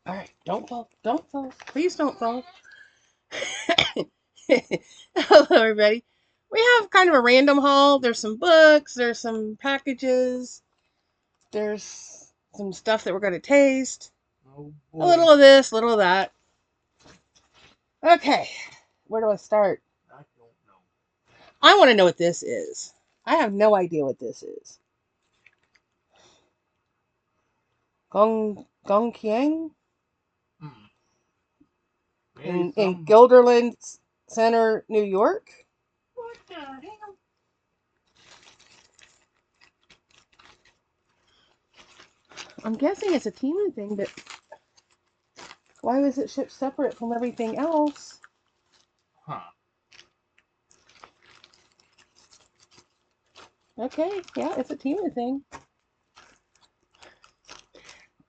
All right, don't fall. Don't fall. Please don't fall. Hello, everybody. We have kind of a random haul. There's some books, there's some packages, there's some stuff that we're going to taste. Oh A boy. little of this, a little of that. Okay, where do I start? I don't know. I want to know what this is. I have no idea what this is. Gong Kiang Hmm. Maybe in some. Gilderland Center, New York. What the hell? I'm guessing it's a Timu thing, but why was it shipped separate from everything else? Huh. Okay, yeah, it's a Timu thing.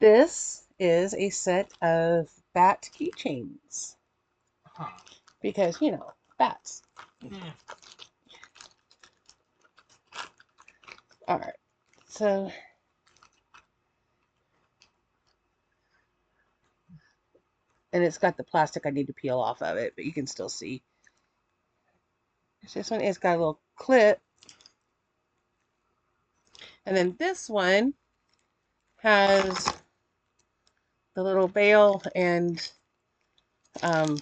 This is a set of bat keychains Huh. because, bats. Yeah. All right, so, and it's got the plastic I need to peel off of it, but you can still see. This one has got a little clip, and then this one has the little bail and um,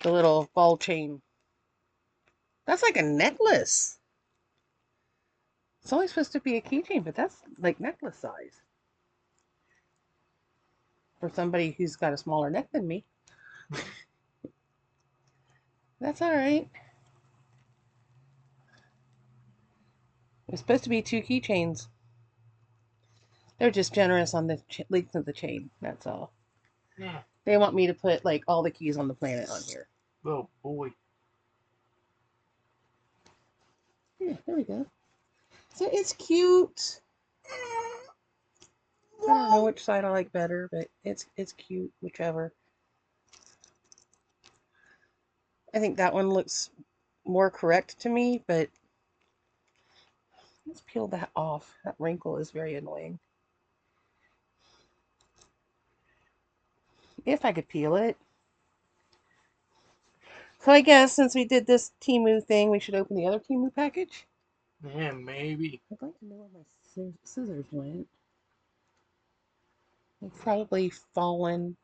the little ball chain. That's like a necklace. It's only supposed to be a keychain, but that's like necklace size for somebody who's got a smaller neck than me. Hmm. That's all right. It's supposed to be two keychains. They're just generous on the length of the chain. That's all. Yeah. They want me to put like all the keys on the planet on here. Oh boy. Yeah, there we go. So it's cute. I don't know which side I like better, but it's cute, whichever. I think that one looks more correct to me, but let's peel that off. That wrinkle is very annoying. If I could peel it. So I guess since we did this Timu thing, we should open the other Timu package. Yeah, maybe. I'd like to know where my scissors went. They've probably fallen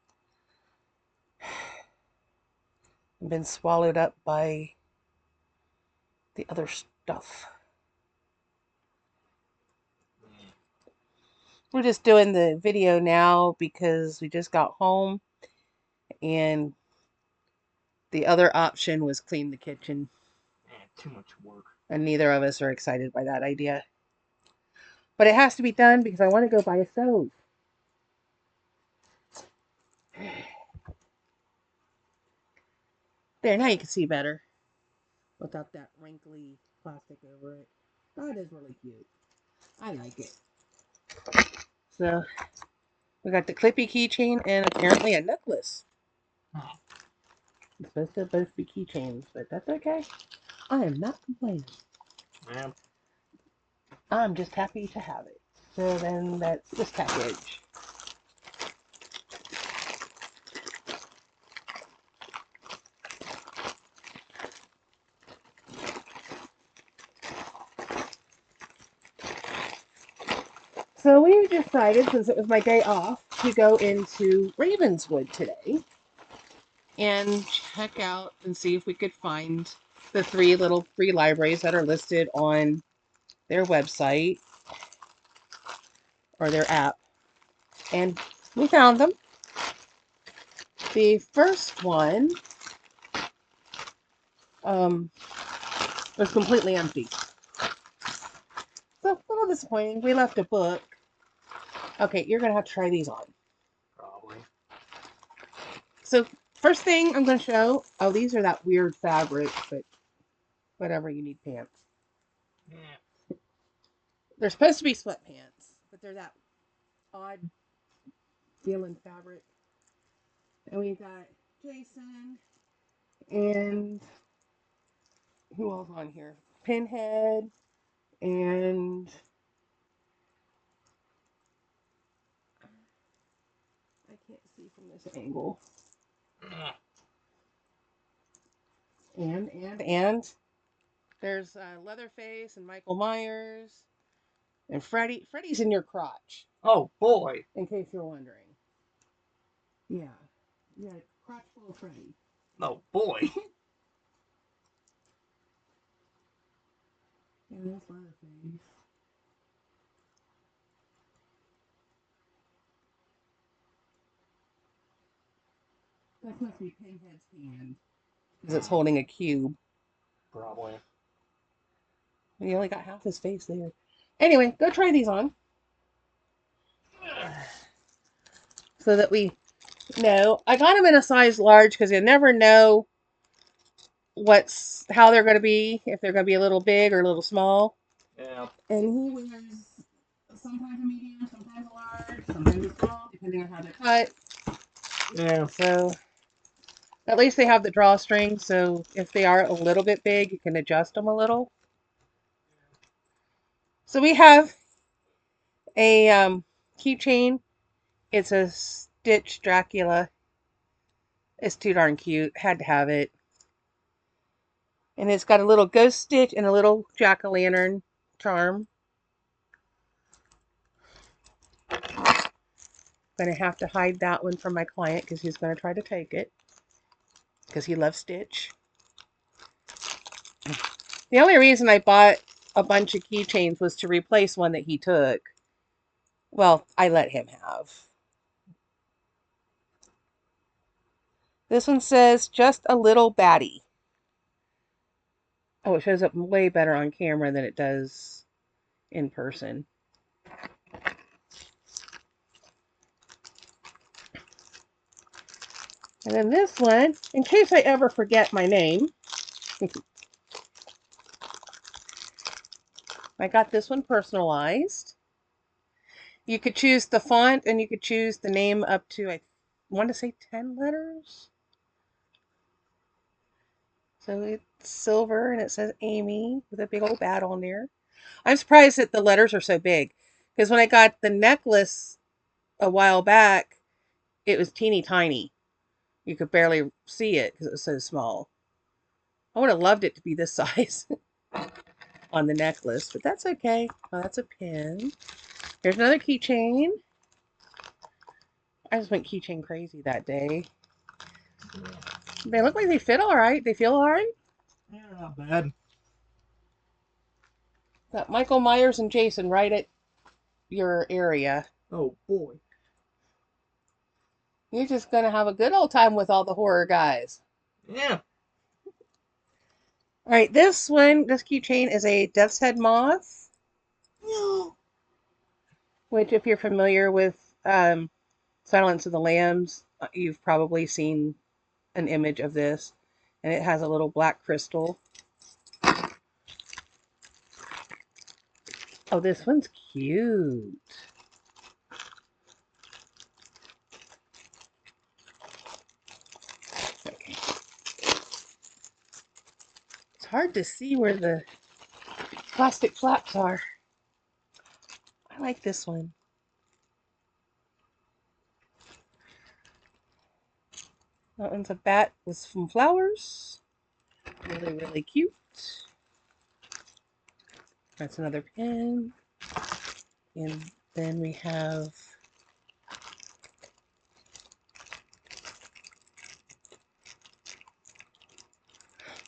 and been swallowed up by the other stuff. Yeah. We're just doing the video now because we just got home and the other option was clean the kitchen, Yeah, too much work. and neither of us are excited by that idea. But it has to be done because I want to go buy a stove. There, now you can see better without that wrinkly plastic over it. That is really cute. I like it. So we got the clippy keychain and apparently a necklace. Huh. It's supposed to both be keychains, but that's okay. I am not complaining. Yeah. I'm just happy to have it. So then that's this package. So we decided, since it was my day off, to go into Ravenswood today and check out and see if we could find the three little free libraries that are listed on their website or their app. And we found them. The first one um, was completely empty. So a little disappointing. We left a book. Okay, you're going to have to try these on. Probably. So first thing I'm going to show, oh, these are that weird fabric, but whatever, you need pants. Yeah. They're supposed to be sweatpants, but they're that odd feeling fabric. And we got Jason and who else on here? Pinhead and can't see from this angle. Yeah. And there's Leatherface and Michael Myers and Freddy. Freddy's in your crotch, Oh boy. in case you're wondering. Yeah. Yeah, crotch full of Freddy. Oh boy. And there's Leatherface. That must be Pinhead's hand. Because it's holding a cube. Probably. And he only got half his face there. Anyway, go try these on. So that we know. I got them in a size large because you never know how they're going to be. If they're going to be a little big or a little small. Yeah. And he wears sometimes a medium, sometimes a large, sometimes a small, depending on how they're cut. Yeah. So at least they have the drawstring, so if they are a little bit big, you can adjust them a little. So we have a keychain. It's a Stitch Dracula. It's too darn cute. Had to have it. And it's got a little ghost Stitch and a little jack-o'-lantern charm. Gonna have to hide that one from my client because he's gonna try to take it. Because he loves Stitch. The only reason I bought a bunch of keychains was to replace one that he took. Well, I let him have. This one says, just a little baddie. Oh, it shows up way better on camera than it does in person. And then this one, in case I ever forget my name, I got this one personalized. You could choose the font and you could choose the name up to, I want to say 10 letters. So it's silver and it says Amy with a big old bat on there. I'm surprised that the letters are so big because when I got the necklace a while back, it was teeny tiny. You could barely see it because it was so small. I would have loved it to be this size on the necklace, but that's okay. Oh, that's a pin. Here's another keychain. I just went keychain crazy that day. They look like they fit all right. They feel all right. Yeah, not bad. Got Michael Myers and Jason right at your area. Oh boy. You're just going to have a good old time with all the horror guys. Yeah. All right, this keychain is a Death's Head Moth. Which, if you're familiar with Silence of the Lambs, you've probably seen an image of this. And it has a little black crystal. Oh, this one's cute. Okay. It's hard to see where the plastic flaps are. I like this one. That one's a bat with some flowers. Really, really cute. That's another pin. And then we have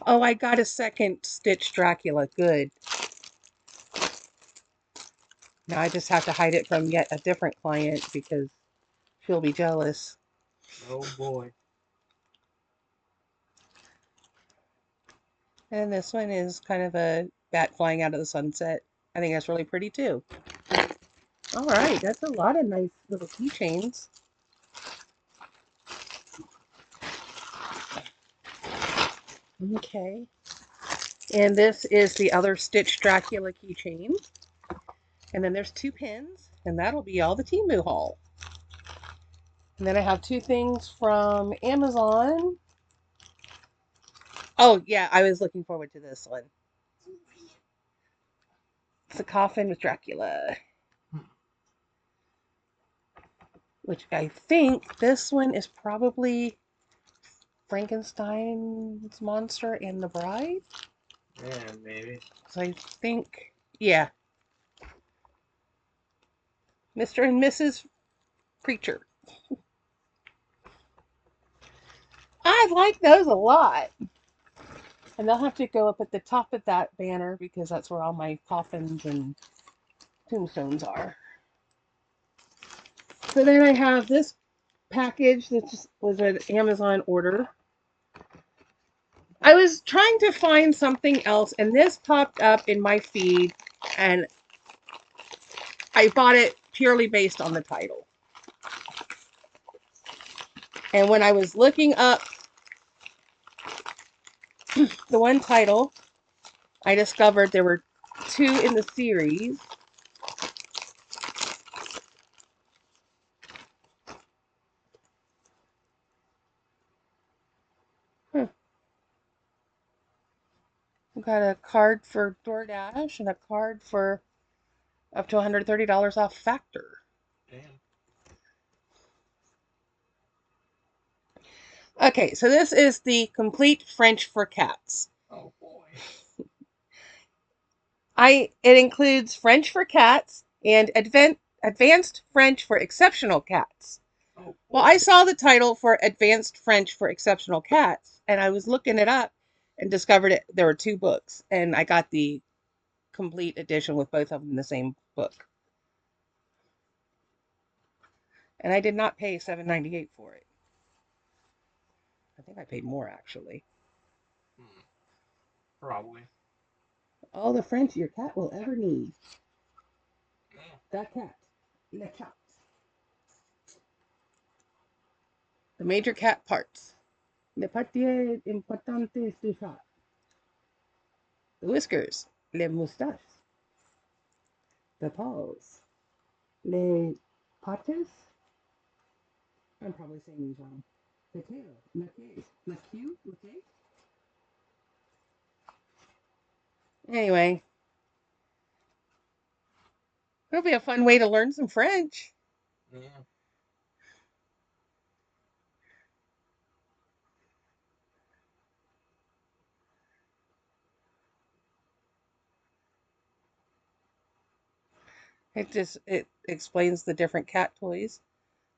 oh, I got a second Stitch Dracula. Good. Now I just have to hide it from yet a different client because she'll be jealous. Oh boy. And this one is kind of a bat flying out of the sunset. I think that's really pretty too. All right, that's a lot of nice little keychains. Okay. And this is the other Stitch Dracula keychain. And then there's 2 pins, and that'll be all the Temu haul. And then I have 2 things from Amazon. Oh, yeah, I was looking forward to this one. It's a coffin with Dracula. which I think this one is probably Frankenstein's monster and the bride. Yeah, maybe. So I think, yeah, Mr. and Mrs. Preacher. I like those a lot. And they'll have to go up at the top of that banner because that's where all my coffins and tombstones are. So then I have this package that just was an Amazon order. I was trying to find something else, and this popped up in my feed, and I bought it purely based on the title. And when I was looking up the one title, I discovered there were two in the series. We got a card for DoorDash and a card for up to $130 off Factor. Damn. Okay, so this is the complete French for cats. Oh boy. It includes French for cats and advanced French for exceptional cats. Oh boy. Well, I saw the title for Advanced French for Exceptional Cats, and I was looking it up and discovered there were two books, and I got the complete edition with both of them in the same book. And I did not pay $7.98 for it. I think I paid more, actually. Probably. All the French your cat will ever need. Yeah. The cat. Le chat. The major cat parts. Les parties importantes du chat. The whiskers. Les moustaches. The paws. Les pattes. I'm probably saying these wrong. The tail. La queue. La queue. Okay. Anyway. It'll be a fun way to learn some French. Yeah. It explains the different cat toys.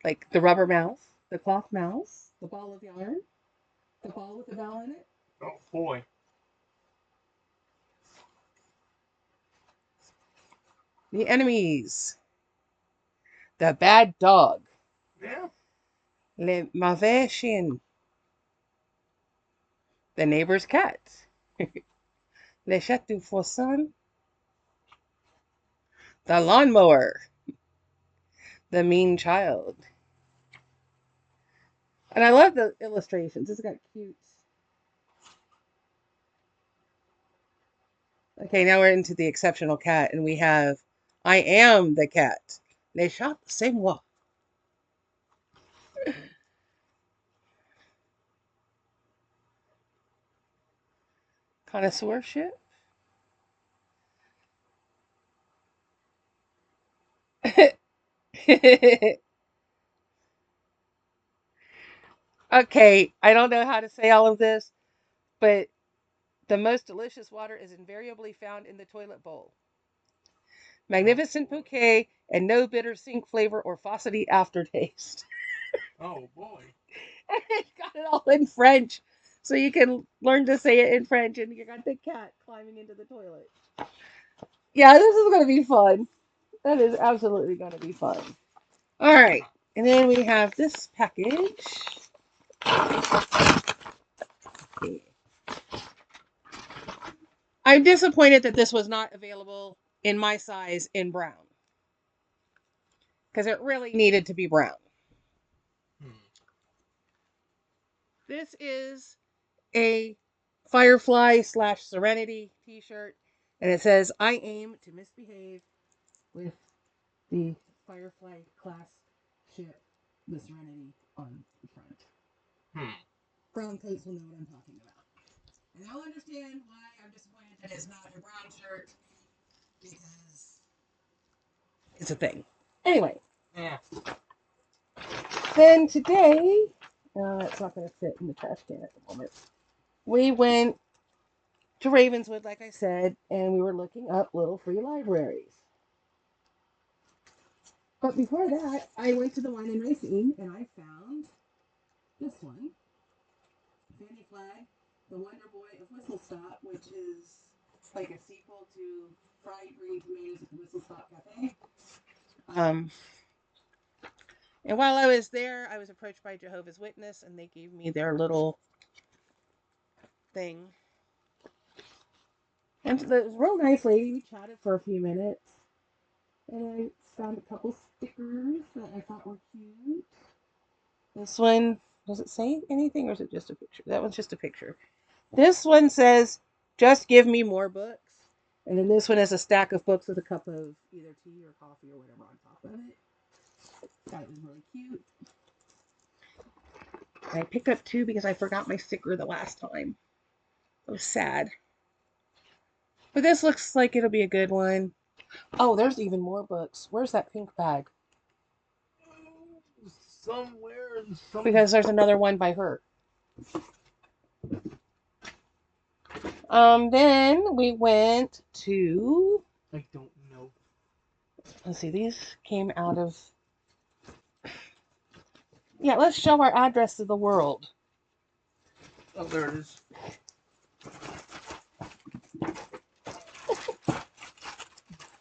Like the rubber mouse, the cloth mouse, the ball of yarn, the ball with the bell in it. Oh boy. The enemies. The bad dog. Yeah. Le mauvais chien. The neighbor's cat. Le chat du voisin. The lawnmower. The mean child. And I love the illustrations. It's got cute. Okay, now we're into the exceptional cat, and we have I am the cat. Le chat, c'est moi. Connoisseurship. Okay, I don't know how to say all of this, but the most delicious water is invariably found in the toilet bowl. Magnificent bouquet and no bitter sink flavor or faucety aftertaste. Oh boy. It's got it all in French, so you can learn to say it in French, and you got the cat climbing into the toilet. Yeah, this is going to be fun. That is absolutely going to be fun. All right, and then we have this package. Okay. I'm disappointed that this was not available in my size in brown, because it really needed to be brown. This is a Firefly / Serenity t-shirt, and it says, I aim to misbehave with the Firefly class ship, the Serenity, on the front. Brown coats will know what I'm talking about. And I'll understand why I'm disappointed that it's not a brown shirt, because it's a thing. Anyway. Yeah. Then today, it's not going to fit in the trash can at the moment. We went to Ravenswood, like I said, and we were looking up little free libraries. But before that, I went to the wine and racing, and I found this one, Fanny Flag, The Wonder Boy of Whistle Stop, which is like a sequel to Fried Green Tomatoes at the Whistle Stop Cafe. And while I was there, I was approached by Jehovah's Witness, and they gave me their little thing. And it was a real nice lady. We chatted for a few minutes. And I found a couple stickers that I thought were cute. This one, does it say anything or is it just a picture? That one's just a picture. This one says, just give me more books. And then this one has a stack of books with a cup of either tea or coffee or whatever on top of it. Thought it was really cute. I picked up two because I forgot my sticker the last time. It was sad. But this looks like it'll be a good one. Oh, there's even more books. Where's that pink bag? Somewhere. Because there's another one by her. Then we went to... I don't know. Let's see, these came out of... Yeah, let's show our address to the world. Oh, there it is.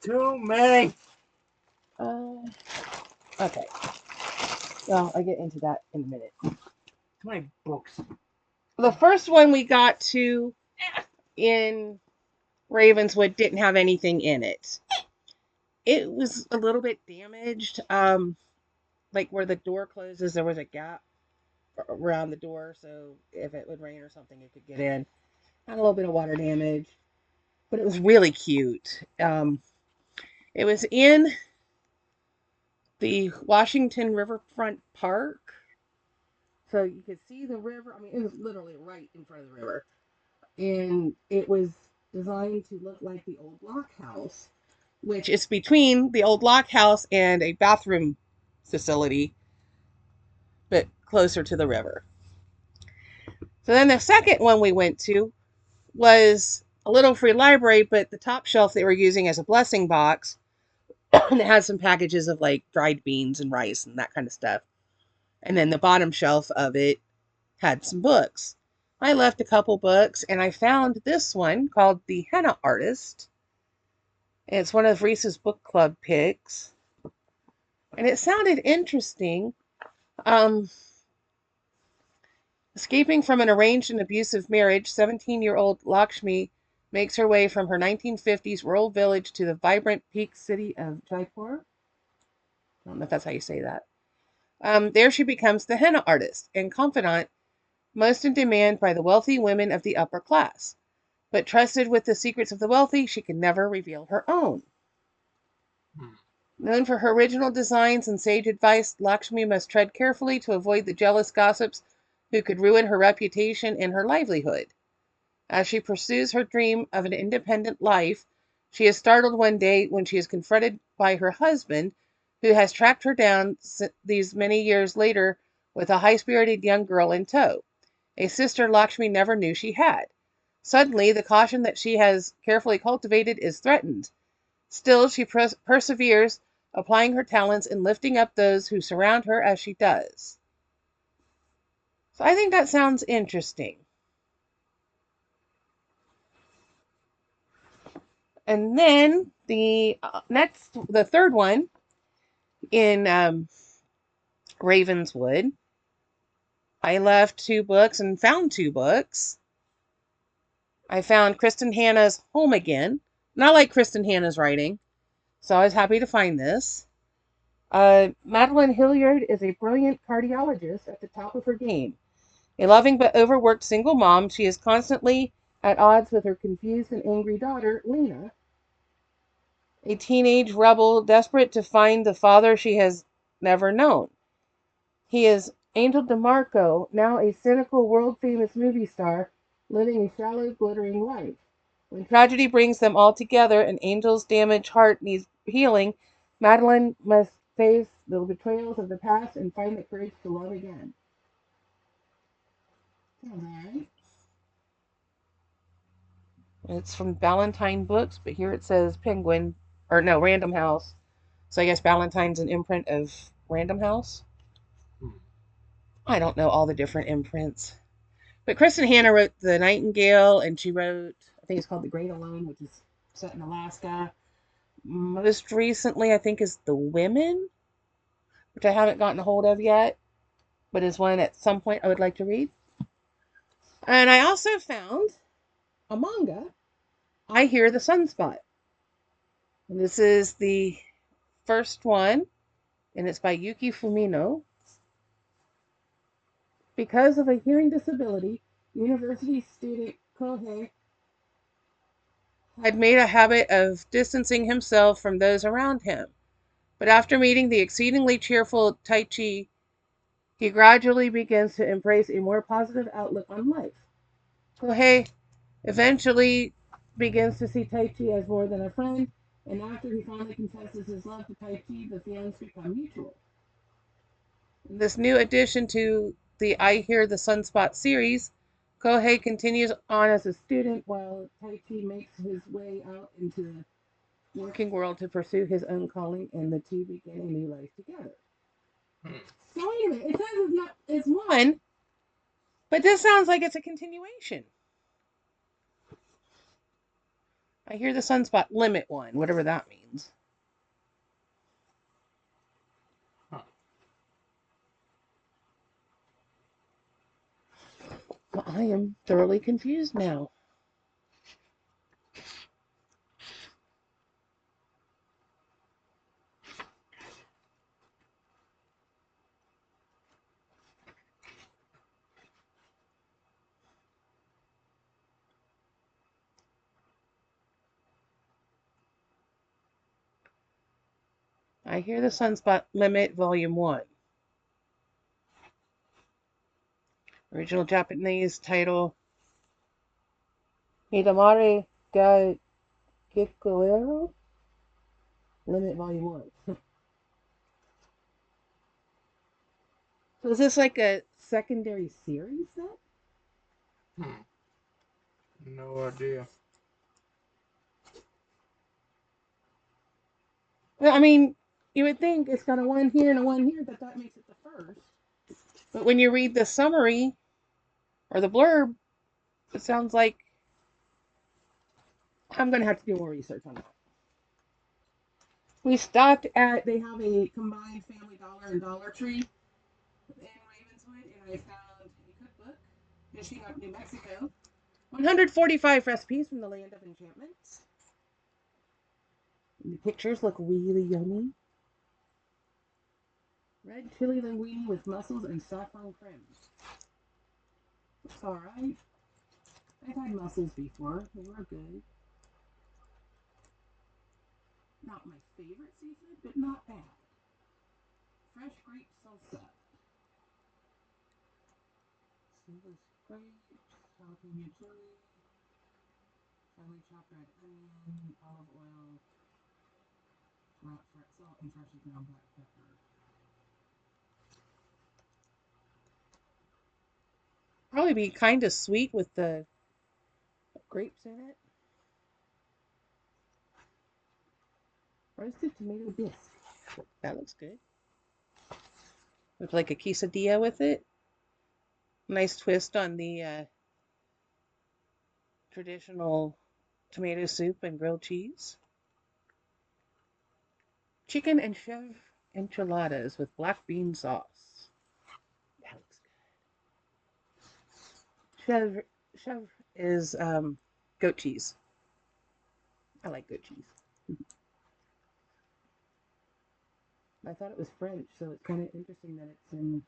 Too many. Okay. Well, I'll get into that in a minute. Too many books. The first one we got to in Ravenswood didn't have anything in it. It was a little bit damaged. Like where the door closes, there was a gap around the door, so if it would rain or something, it could get in. Had a little bit of water damage, but it was really cute. It was in the Washington Riverfront Park, so you could see the river. I mean, it was literally right in front of the river, and it was designed to look like the old lock house, which is between the old lock house and a bathroom facility, but closer to the river. So then the second one we went to was a little free library, but the top shelf they were using as a blessing box, and it had some packages of like dried beans and rice and that kind of stuff. And then the bottom shelf of it had some books. I left a couple books, and I found this one called The Henna Artist. It's one of Reese's book club picks, and it sounded interesting. Escaping from an arranged and abusive marriage, 17-year-old Lakshmi makes her way from her 1950s rural village to the vibrant peak city of Jaipur. I don't know if that's how you say that. There she becomes the henna artist and confidant, most in demand by the wealthy women of the upper class. But trusted with the secrets of the wealthy, she can never reveal her own. Known for her original designs and sage advice, Lakshmi must tread carefully to avoid the jealous gossips who could ruin her reputation and her livelihood. As she pursues her dream of an independent life, she is startled one day when she is confronted by her husband, who has tracked her down these many years later with a high-spirited young girl in tow, a sister Lakshmi never knew she had. Suddenly, the caution that she has carefully cultivated is threatened. Still, she perseveres, applying her talents and lifting up those who surround her as she does. So I think that sounds interesting. And then the third one in Ravenswood, I left two books and found two books. I found Kristen Hanna's Home Again. And I like Kristen Hanna's writing, so I was happy to find this. Madeline Hilliard is a brilliant cardiologist at the top of her game. A loving but overworked single mom, she is constantly at odds with her confused and angry daughter, Lena, a teenage rebel desperate to find the father she has never known. He is Angel DeMarco, now a cynical, world-famous movie star, living a shallow, glittering life. When tragedy brings them all together and Angel's damaged heart needs healing, Madeline must face the betrayals of the past and find the courage to love again. All right. It's from Ballantine Books, but here it says Penguin, or no, Random House. So I guess Ballantine's an imprint of Random House. I don't know all the different imprints. But Kristen Hanna wrote The Nightingale, and she wrote, I think it's called The Great Alone, which is set in Alaska. Most recently, I think, is The Women, which I haven't gotten a hold of yet, but is one at some point I would like to read. And I also found a manga, I Hear the Sunspot. And this is the first one, and it's by Yuki Fumino. Because of a hearing disability, university student Kohei had made a habit of distancing himself from those around him. But after meeting the exceedingly cheerful Taichi, he gradually begins to embrace a more positive outlook on life. Kohei eventually begins to see Taichi as more than a friend, and after he finally confesses his love to Taichi, the feelings become mutual. In this new addition to the I Hear the Sunspot series, Kohei continues on as a student while Taichi makes his way out into the working world to pursue his own calling, and the two begin a new life together. So wait a minute, it says it's one, but this sounds like it's a continuation. I Hear the Sunspot Limit 1, whatever that means. Well, I am thoroughly confused now. I Hear the Sunspot Limit Volume 1. Original Japanese title, Hidamare ga Gikuero Limit Volume 1. So is this like a secondary series then? No idea. Well, I mean, you would think it's got a 1 here and a 1 here, that makes it the first. But when you read the summary or the blurb, it sounds like I'm going to have to do more research on that. We stopped at, they have a combined Family Dollar and Dollar Tree in Ravenswood, and I found a cookbook, Fishing Up New Mexico. 145 recipes from the land of enchantments. And the pictures look really yummy. Red chili linguine with mussels and saffron creme. It's alright. I've had mussels before. They were good. Not my favorite seafood, but not bad. Fresh grape salsa. Seedless grapes, jalapeno chili, finely chopped red onion, olive oil, rock salt, and freshly ground black pepper. Probably be kind of sweet with the grapes in it. Roasted tomato bisque. That looks good. With like a quesadilla with it. Nice twist on the traditional tomato soup and grilled cheese. Chicken and chèvre enchiladas with black bean sauce. That looks good. Chèvre is goat cheese. I like goat cheese. I thought it was French, so it's kind of interesting that it's in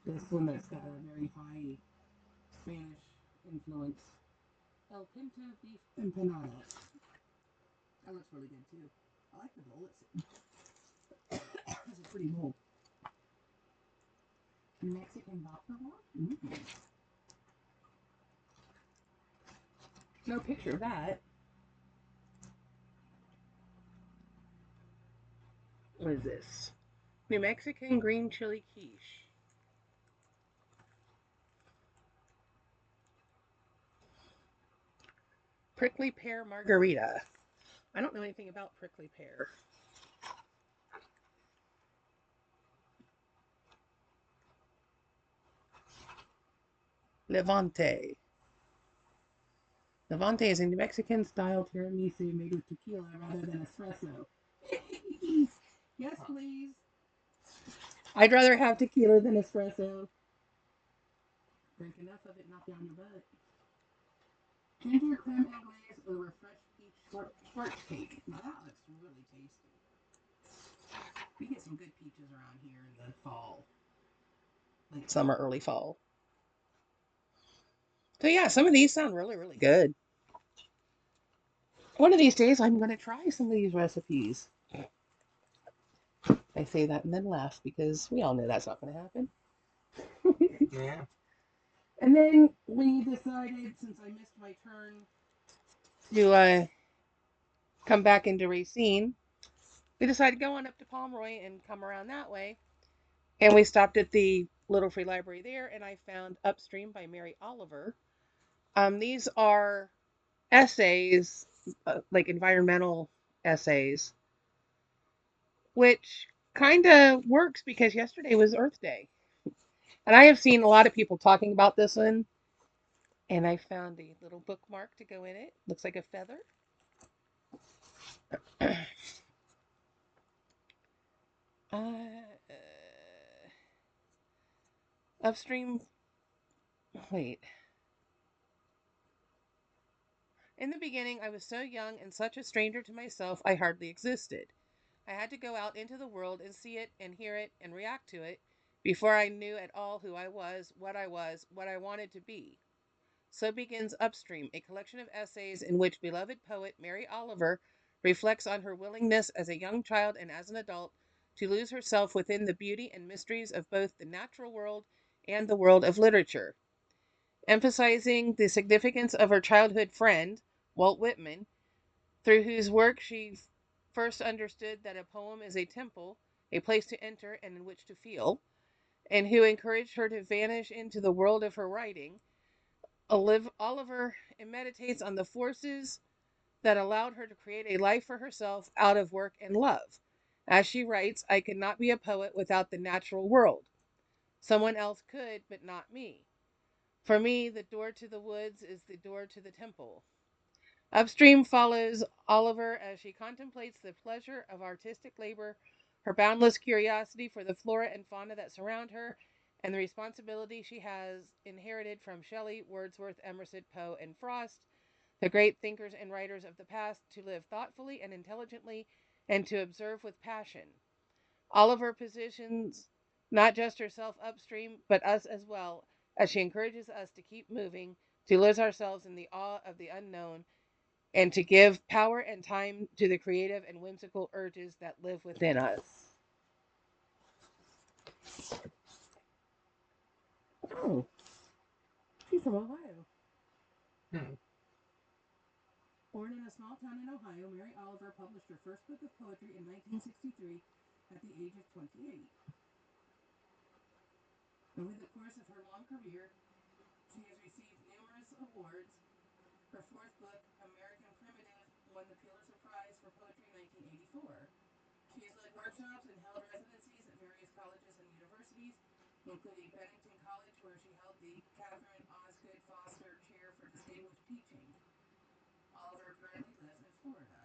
this one that's got a very high Spanish influence. El Pinto beef empanada. That looks really good too. I like the bowl it's in. It's a pretty bowl. Mexican vodka one? No picture of that. What is this? New Mexican green chili quiche. Prickly pear margarita. I don't know anything about prickly pear. Levante. Levante is a New Mexican style tiramisu made with tequila rather than espresso. Yes, please. I'd rather have tequila than espresso. Drink enough of it, knock down your butt. Ginger creme anglaise over fresh peach shortcake. Now that looks really tasty. We get some good peaches around here in the fall. Late summer, early fall. So yeah, some of these sound really, really good. One of these days I'm going to try some of these recipes. I say that and then laugh because we all know that's not going to happen. Yeah. And then we decided, since I missed my turn, to come back into Racine. We decided to go on up to Pomeroy and come around that way. And we stopped at the Little Free Library there, and I found Upstream by Mary Oliver. These are essays, like environmental essays, which kind of works because yesterday was Earth Day. And I have seen a lot of people talking about this one, and I found a little bookmark to go in it. Looks like a feather. uh, Upstream. Wait. In the beginning, I was so young and such a stranger to myself, I hardly existed. I had to go out into the world and see it and hear it and react to it before I knew at all who I was, what I wanted to be. So begins Upstream, a collection of essays in which beloved poet Mary Oliver reflects on her willingness as a young child and as an adult to lose herself within the beauty and mysteries of both the natural world and the world of literature. Emphasizing the significance of her childhood friend, Walt Whitman, through whose work she first understood that a poem is a temple, a place to enter and in which to feel, and who encouraged her to vanish into the world of her writing. Oliver meditates on the forces that allowed her to create a life for herself out of work and love. As she writes, I could not be a poet without the natural world. Someone else could, but not me. For me, the door to the woods is the door to the temple. Upstream follows Oliver as she contemplates the pleasure of artistic labor, her boundless curiosity for the flora and fauna that surround her, and the responsibility she has inherited from Shelley, Wordsworth, Emerson, Poe, and Frost, the great thinkers and writers of the past, to live thoughtfully and intelligently and to observe with passion. Oliver positions not just herself upstream, but us as well, as she encourages us to keep moving, to lose ourselves in the awe of the unknown, and to give power and time to the creative and whimsical urges that live within us. Oh, she's from Ohio. Hmm. Born in a small town in Ohio, Mary Oliver published her first book of poetry in 1963 at the age of 28. Over the course of her long career, she has received numerous awards. Her fourth book, American Primitive, won the Pulitzer Prize for Poetry in 1984. She has led workshops and held residencies at various colleges and universities, including Bennington College, where she held the Catherine Osgood Foster Chair for Distinguished Teaching. Oliver currently lives in Florida.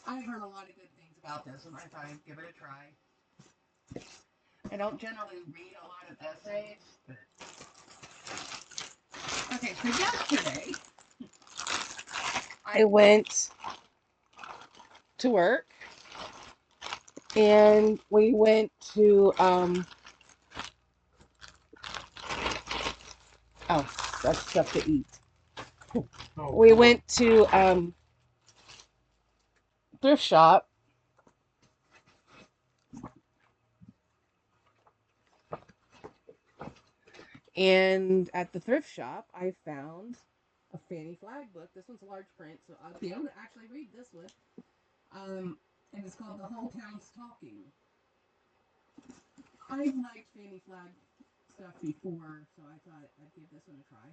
I've heard a lot of good things about this, and I thought I'd give it a try. I don't generally read a lot of essays, but... Okay, so yesterday, I went to work, and we went to, oh, that's stuff to eat. Oh, We went to, thrift shop, and at the thrift shop, I found a fanny flag book. This one's large print, so I'll be able to actually read this one. And it's called The Whole Town's Talking. I've liked fanny flag stuff before, so I thought I'd give this one a try.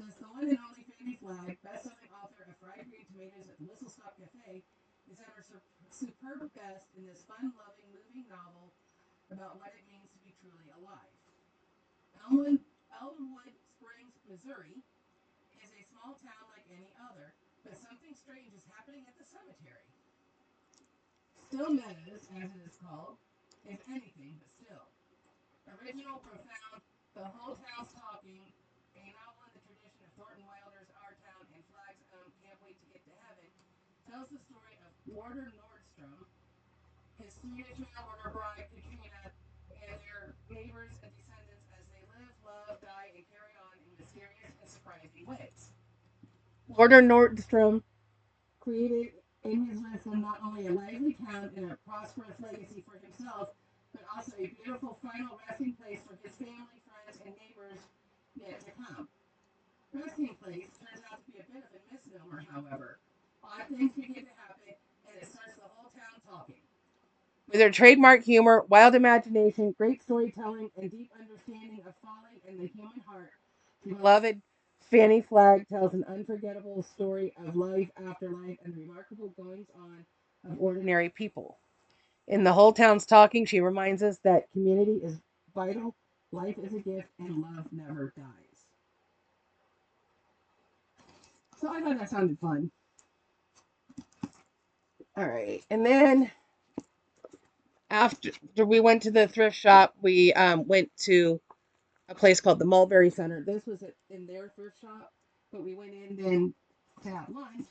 Says the one and only Fanny Flag, best-selling author of Fried Green Tomatoes at the Whistle Stop Cafe, is at her superb best in this fun-loving, moving novel about what it means to be truly alive. Elmwood Springs, Missouri, is a small town like any other, but something strange is happening at the cemetery. Still Meadows, as it is called, is anything but still. Original, profound, The Whole Town's Talking, a novel in the tradition of Thornton Wilder's Our Town and Flag's own Can't Wait to Get to Heaven, tells the story of Warder Nordstrom, his Swedish mail-order bride Katrina, and their neighbors and descendants as they live, love, die, and carry on in mysterious and surprising ways. Warder Nordstrom created in his wisdom not only a lively town and a prosperous legacy for himself, but also a beautiful final resting place for his family, friends, and neighbors yet to come. Resting place turns out to be a bit of a misnomer, however. Odd things begin to happen, and it starts the whole town talking. With their trademark humor, wild imagination, great storytelling, and deep understanding of folly and the human heart, beloved Fanny Flagg tells an unforgettable story of life after life and the remarkable goings-on of ordinary people. In The Whole Town's Talking, she reminds us that community is vital, life is a gift, and love never dies. So I thought that sounded fun. All right, and then after we went to the thrift shop, we went to a place called the Mulberry Center. This was in their thrift shop, but we went in then to have lunch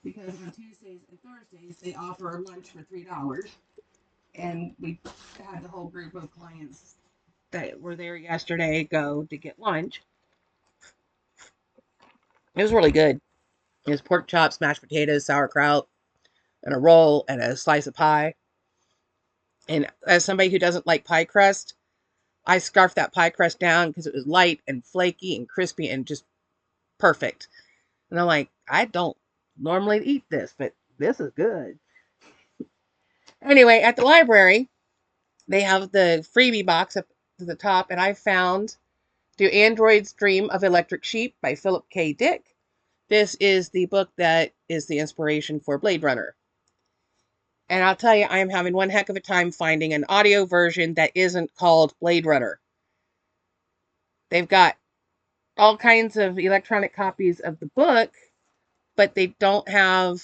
because on Tuesdays and Thursdays they offer lunch for $3, and we had the whole group of clients that were there yesterday go to get lunch. It was really good. It was pork chops, mashed potatoes, sauerkraut, and a roll and a slice of pie. And as somebody who doesn't like pie crust, I scarfed that pie crust down because it was light and flaky and crispy and just perfect. And I'm like, I don't normally eat this, but this is good. Anyway, at the library, they have the freebie box up to the top, and I found Do Androids Dream of Electric Sheep by Philip K. Dick. This is the book that is the inspiration for Blade Runner. And I'll tell you, I am having one heck of a time finding an audio version that isn't called Blade Runner. They've got all kinds of electronic copies of the book, but they don't have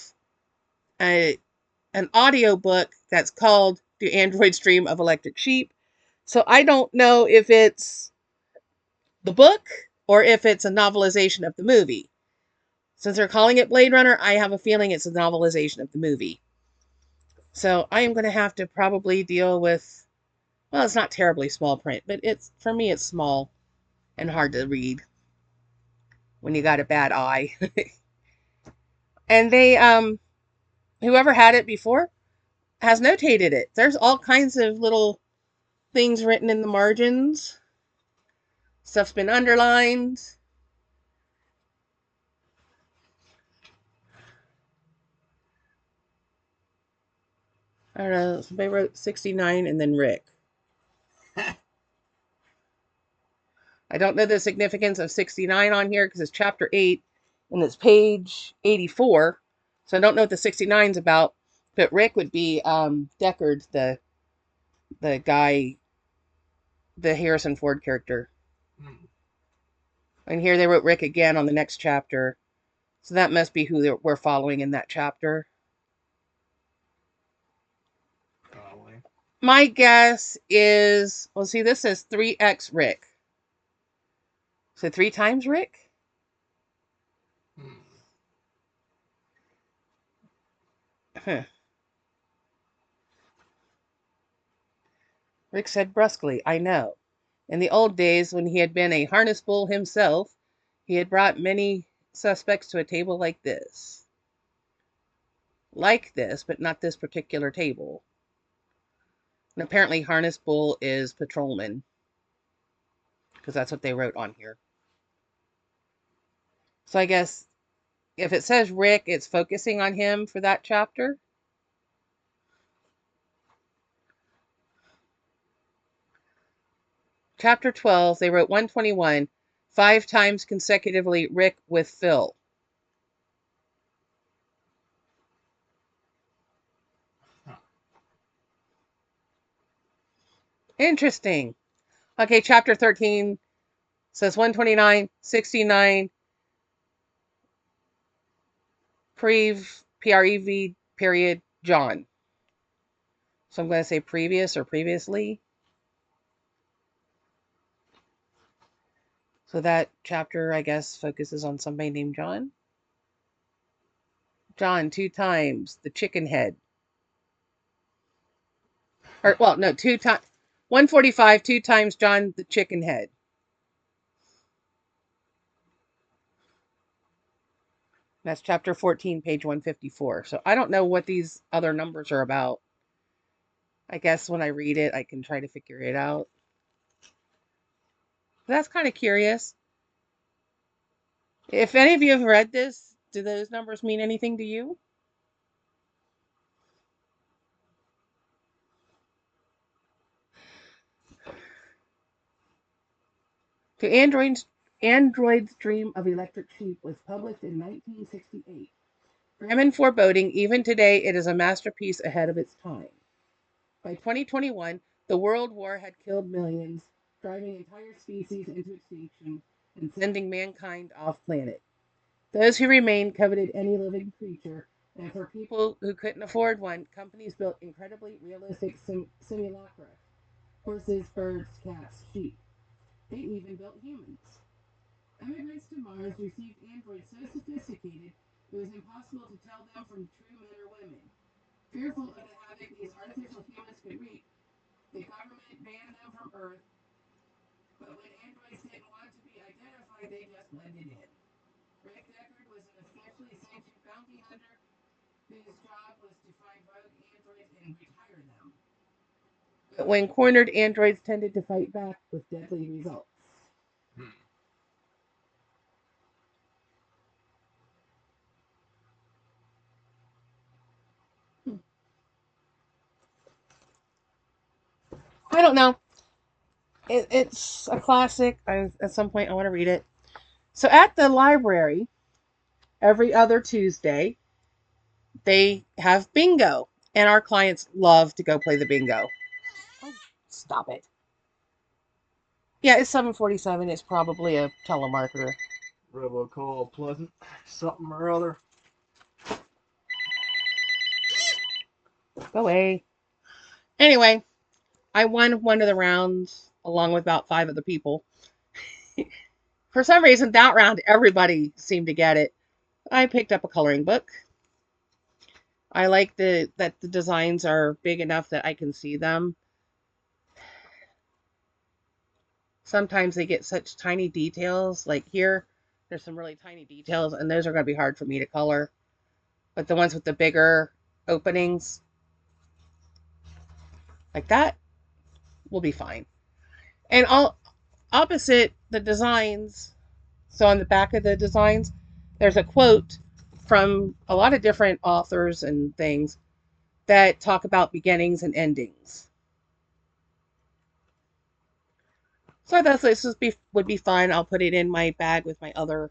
an audio book that's called Do Androids Dream of Electric Sheep. So I don't know if it's the book or if it's a novelization of the movie. Since they're calling it Blade Runner, I have a feeling it's a novelization of the movie. So I am going to have to probably deal with, well, it's not terribly small print, but for me it's small and hard to read when you got a bad eye. And they whoever had it before has notated it. There's all kinds of little things written in the margins. Stuff's been underlined. I don't know. Somebody wrote 69 and then Rick. I don't know the significance of 69 on here because it's chapter 8 and it's page 84. So I don't know what the 69 is about. But Rick would be Deckard, the guy, the Harrison Ford character. And here they wrote Rick again on the next chapter. So that must be who we're following in that chapter. Probably. My guess is, well, see, this says 3x Rick. So 3 times Rick? Huh. Rick said brusquely, I know. In the old days, when he had been a harness bull himself, he had brought many suspects to a table like this. Like this, but not this particular table. And apparently harness bull is patrolman. Because that's what they wrote on here. So I guess if it says Rick, it's focusing on him for that chapter. Chapter 12, they wrote 121, 5 times consecutively Rick with Phil. Interesting. Okay, chapter 13 says 129, 69, Prev, period, John. So I'm going to say previous or previously. So that chapter, I guess, focuses on somebody named John. John 2 times, the chicken head. Or, well, no, 2 times. 145, 2 times John the chicken head. That's chapter 14, page 154. So I don't know what these other numbers are about. I guess when I read it, I can try to figure it out. But that's kind of curious. If any of you have read this, do those numbers mean anything to you? To Android's Dream of Electric Sheep was published in 1968. Grim and foreboding, even today it is a masterpiece ahead of its time. By 2021, the World War had killed millions, driving entire species into extinction and sending mankind off planet. Those who remained coveted any living creature, and for people who couldn't afford one, companies built incredibly realistic simulacra. Horses, birds, cats, sheep. They even built humans. Immigrants to Mars received androids so sophisticated it was impossible to tell them from true men or women. Fearful of the havoc these artificial humans could wreak, the government banned them from Earth, but when androids didn't want to be identified, they just blended in. Rick Deckard was an officially sanctioned bounty hunter whose job was to find rogue androids and retire them. But when cornered, androids tended to fight back with deadly results. I don't know. It's a classic. At some point, I want to read it. So at the library, every other Tuesday, they have bingo. And our clients love to go play the bingo. Oh, stop it. Yeah, it's 7:47. It's probably a telemarketer. Robocall Pleasant, something or other. Go away. Anyway, I won one of the rounds along with about 5 other people. For some reason, that round, everybody seemed to get it. I picked up a coloring book. I like that the designs are big enough that I can see them. Sometimes they get such tiny details. Like here, there's some really tiny details, and those are going to be hard for me to color. But the ones with the bigger openings, like that, will be fine. And all opposite the designs, so on the back of the designs, there's a quote from a lot of different authors and things that talk about beginnings and endings. So I thought this would be fun. I'll put it in my bag with my other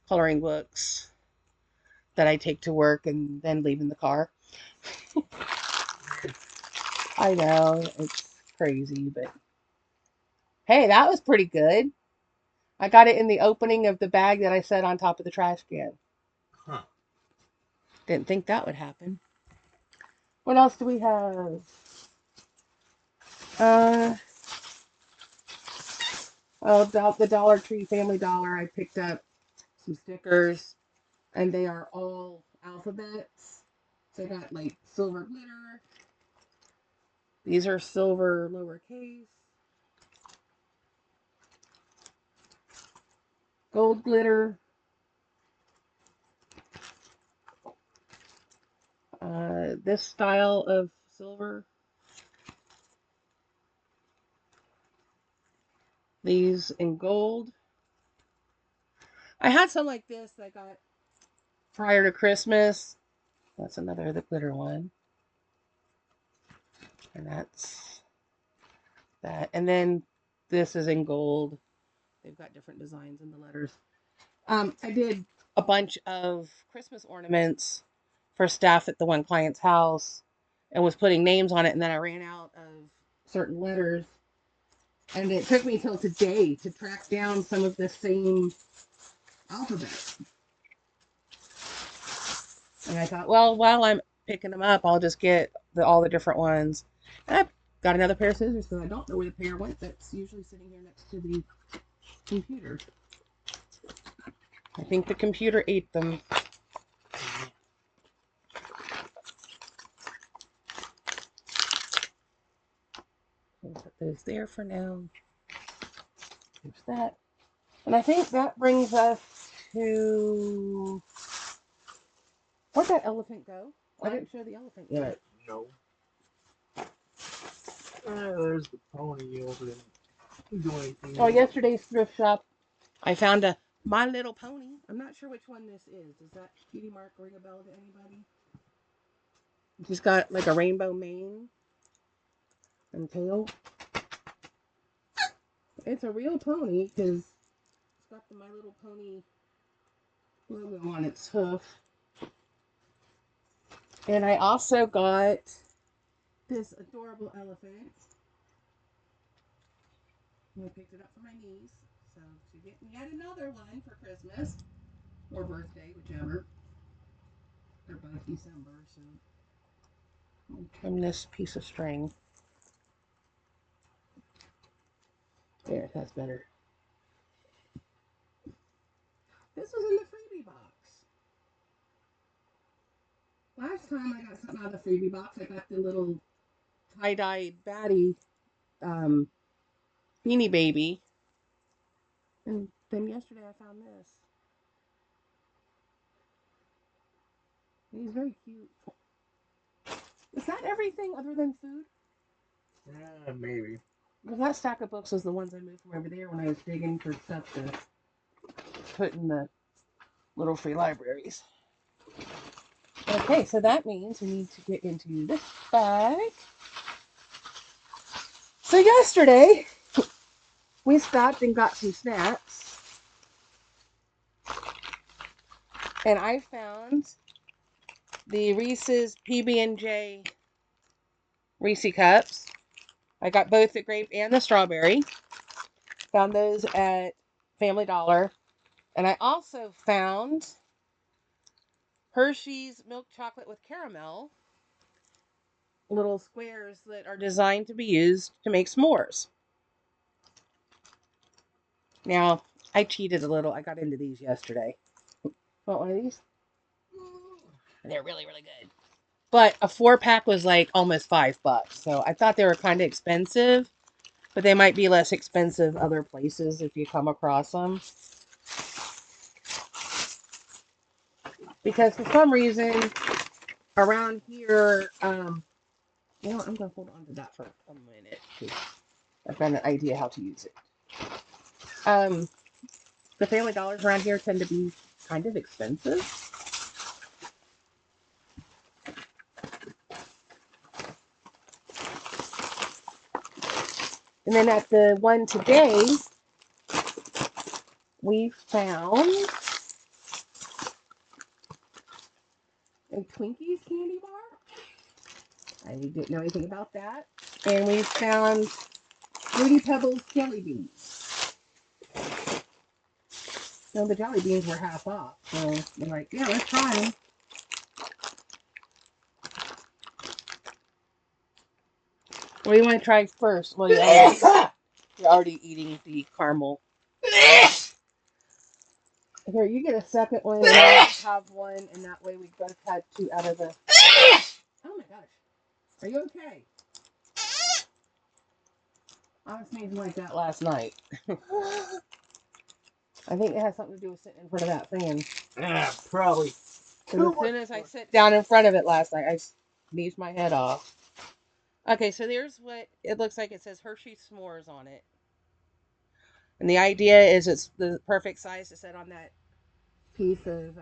coloring books that I take to work and then leave in the car. I know, it's crazy, but hey, that was pretty good. I got it in the opening of the bag that I set on top of the trash can. Huh. Didn't think that would happen. What else do we have? Uh, oh, the Dollar Tree Family Dollar. I picked up some stickers, and they are all alphabets. So I got like silver glitter. These are silver lowercase. Gold glitter. This style of silver. These in gold. I had some like this that I got prior to Christmas. That's another the glitter one. And that's that. And then this is in gold. They've got different designs in the letters. I did a bunch of Christmas ornaments for staff at the one client's house and was putting names on it. And then I ran out of certain letters. And it took me till today to track down some of the same alphabet. And I thought, well, while I'm picking them up, I'll just get all the different ones. And I got another pair of scissors because I don't know where the pair went. That's usually sitting here next to the computer. I think the computer ate them. I'll put those there for now. There's that. And I think that brings us to... Where'd that elephant go? I didn't show the elephant yet. No. There's the pony over there. Do anything. Oh, yesterday's thrift shop, I found a My Little Pony. I'm not sure which one this is. Does that cutie mark ring a bell to anybody? She's got like a rainbow mane and tail. It's a real pony because it's got the My Little Pony logo on its hoof. And I also got this adorable elephant. I picked it up for my niece. So she get yet another one for Christmas or birthday, whichever. They're both December, so I'll trim this piece of string. There, that's better. This was in the freebie box. Last time I got something out of the freebie box, I got the little tie-dyed baddie Beanie Baby. And then yesterday I found this. He's very cute. Is that everything other than food? Yeah, maybe. Well, that stack of books was the ones I moved from over there when I was digging for stuff to put in the little free libraries. Okay, so that means we need to get into this bag. So yesterday, we stopped and got some snacks. And I found the Reese's PB&J Reese Cups. I got both the grape and the strawberry. Found those at Family Dollar. And I also found Hershey's milk chocolate with caramel. Little squares that are designed to be used to make s'mores. Now, I cheated a little. I got into these yesterday. Want one of these? They're really, really good. But a 4-pack was like almost $5. So I thought they were kind of expensive. But they might be less expensive other places if you come across them. Because for some reason, around here, I'm going to hold on to that for a minute. I've got an idea how to use it. The Family Dollars around here tend to be kind of expensive. And then at the one today, we found a Twinkies candy bar. I didn't know anything about that. And we found Fruity Pebbles jelly beans. So the jelly beans were half off. So we're like, yeah, let's try them. What do you want to try first? Well, you're already eating the caramel. Here, you get a second one, and I'll have one, and that way we both had two out of the... Oh my gosh. Are you okay? I was sneezing like that last night. I think it has something to do with sitting in front of that fan. Yeah, probably. Because as soon as I sit down in front of it last night, I sneezed my head off. Okay, so there's what it looks like. It says Hershey S'mores on it. And the idea is it's the perfect size to set on that piece of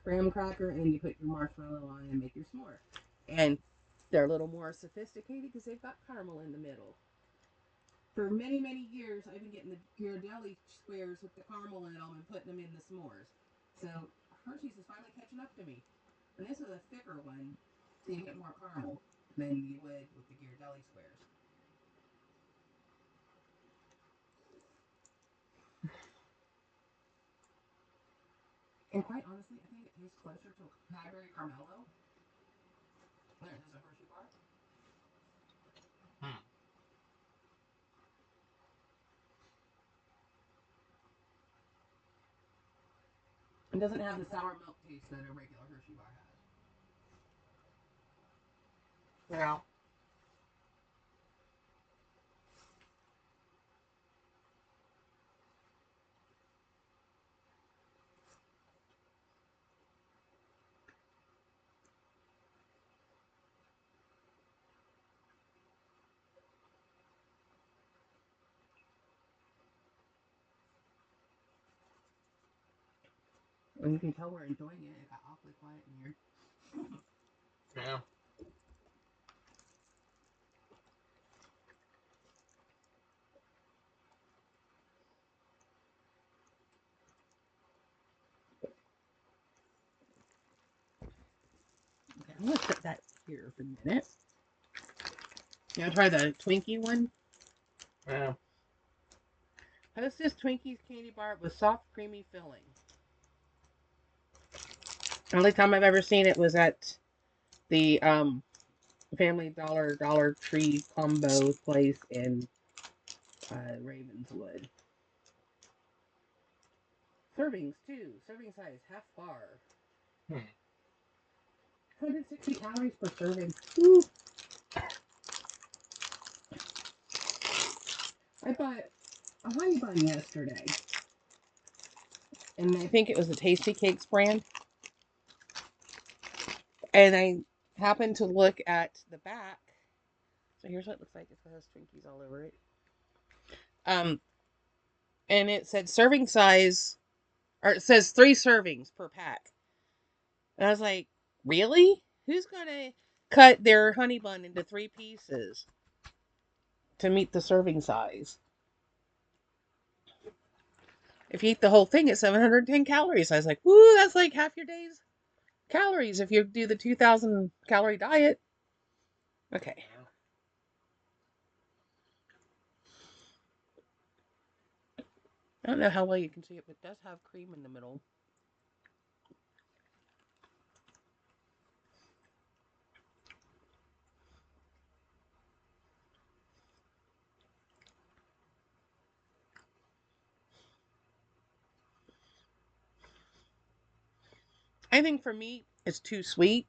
graham cracker and you put your marshmallow on and make your s'more. And they're a little more sophisticated because they've got caramel in the middle. For many, many years, I've been getting the Ghirardelli squares with the caramel in them and putting them in the s'mores. So Hershey's is finally catching up to me. And this is a thicker one, so you get more caramel than you would with the Ghirardelli squares. And quite honestly, I think it tastes closer to Cadbury Carmelo than it does a Hershey bar. It doesn't have the sour milk taste that a regular Hershey bar has. Yeah. And you can tell we're enjoying it. It got awfully quiet in here. Yeah. Okay, I'm going to set that here for a minute. You want to try the Twinkie one? Yeah. This is Twinkies candy bar with soft, creamy filling. The only time I've ever seen it was at the Family Dollar Tree combo place in Ravenswood. Servings too. Serving size half bar. 160 calories per serving. Woo. I bought a honey bun yesterday, and I think it was a Tasty Cakes brand. And I happened to look at the back. So here's what it looks like. It has Twinkies all over it. And it said serving size, or it says 3 servings per pack. And I was like, really? Who's gonna cut their honey bun into 3 pieces to meet the serving size? If you eat the whole thing, it's 710 calories. I was like, woo, that's like half your day's calories if you do the 2,000 calorie diet. Okay. I don't know how well you can see it, but it does have cream in the middle. I think for me, it's too sweet.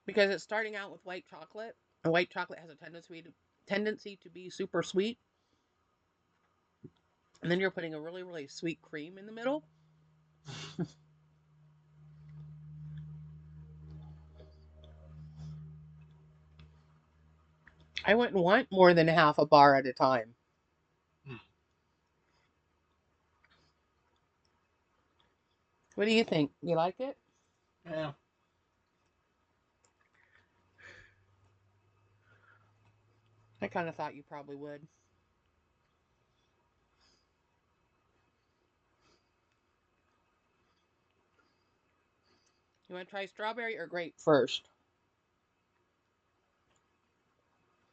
Because it's starting out with white chocolate. And white chocolate has a tendency to be super sweet. And then you're putting a really, really sweet cream in the middle. I wouldn't want more than half a bar at a time. What do you think? You like it? Yeah. I kind of thought you probably would. You want to try strawberry or grape first?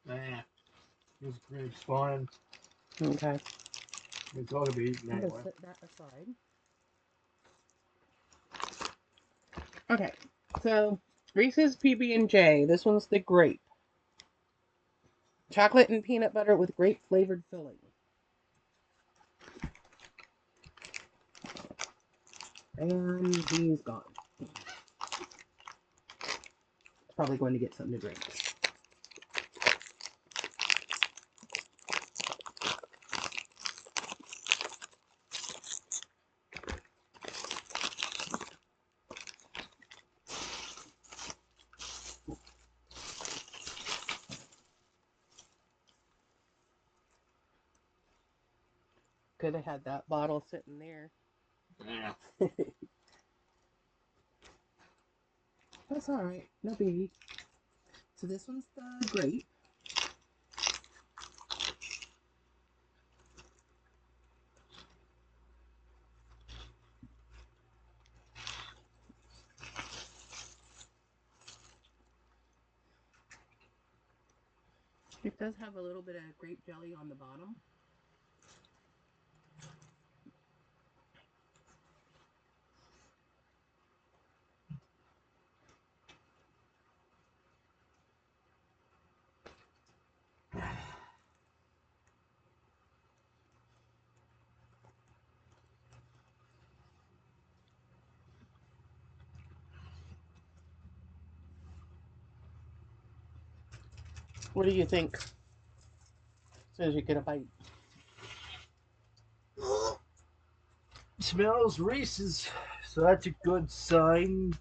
Nah. This grape's fine. Okay. It's all to be eaten I'm anyway. going to set that aside. Okay. So, Reese's PB&J. This one's the grape. Chocolate and peanut butter with grape flavored filling. And he's gone. Probably going to get something to drink. could have had that bottle sitting there. Yeah. That's all right. No biggie. So this one's the grape. It does have a little bit of grape jelly on the bottom. What do you think? As soon as you get a bite. Smells Reese's, so that's a good sign.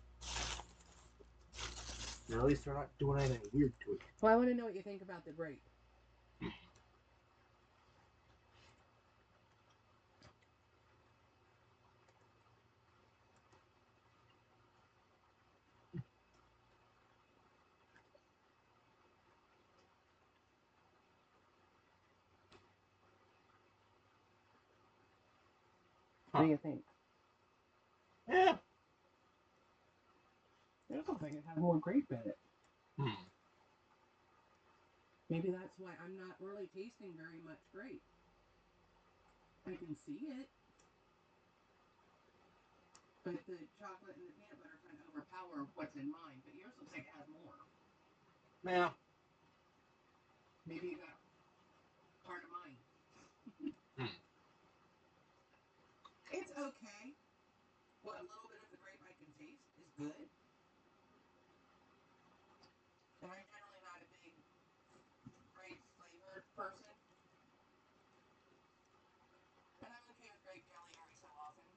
Now, at least they're not doing anything weird to it. Well, I want to know what you think about the grape. What do you think? Yeah. It looks like it has more grape in it. Hmm. Maybe that's why I'm not really tasting very much grape. I can see it. But the chocolate and the peanut butter kind of overpower what's in mine. But yours looks like it has more. Yeah. Maybe you got part of mine. It's okay. What little bit of the grape I can taste is good. And I'm generally not a big grape flavored person. But I'm okay with grape jelly every so often.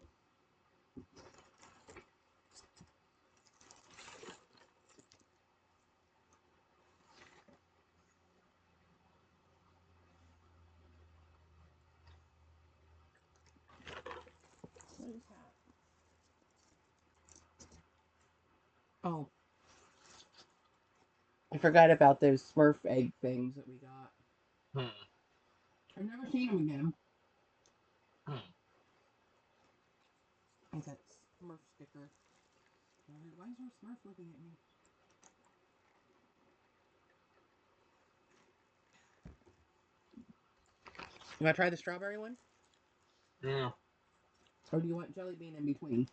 What is that? Oh. I forgot about those Smurf egg things that we got. I've never seen them again. Like that Smurf sticker. Why is there a Smurf looking at me? You want to try the strawberry one? Yeah. Or do you want jelly bean in between?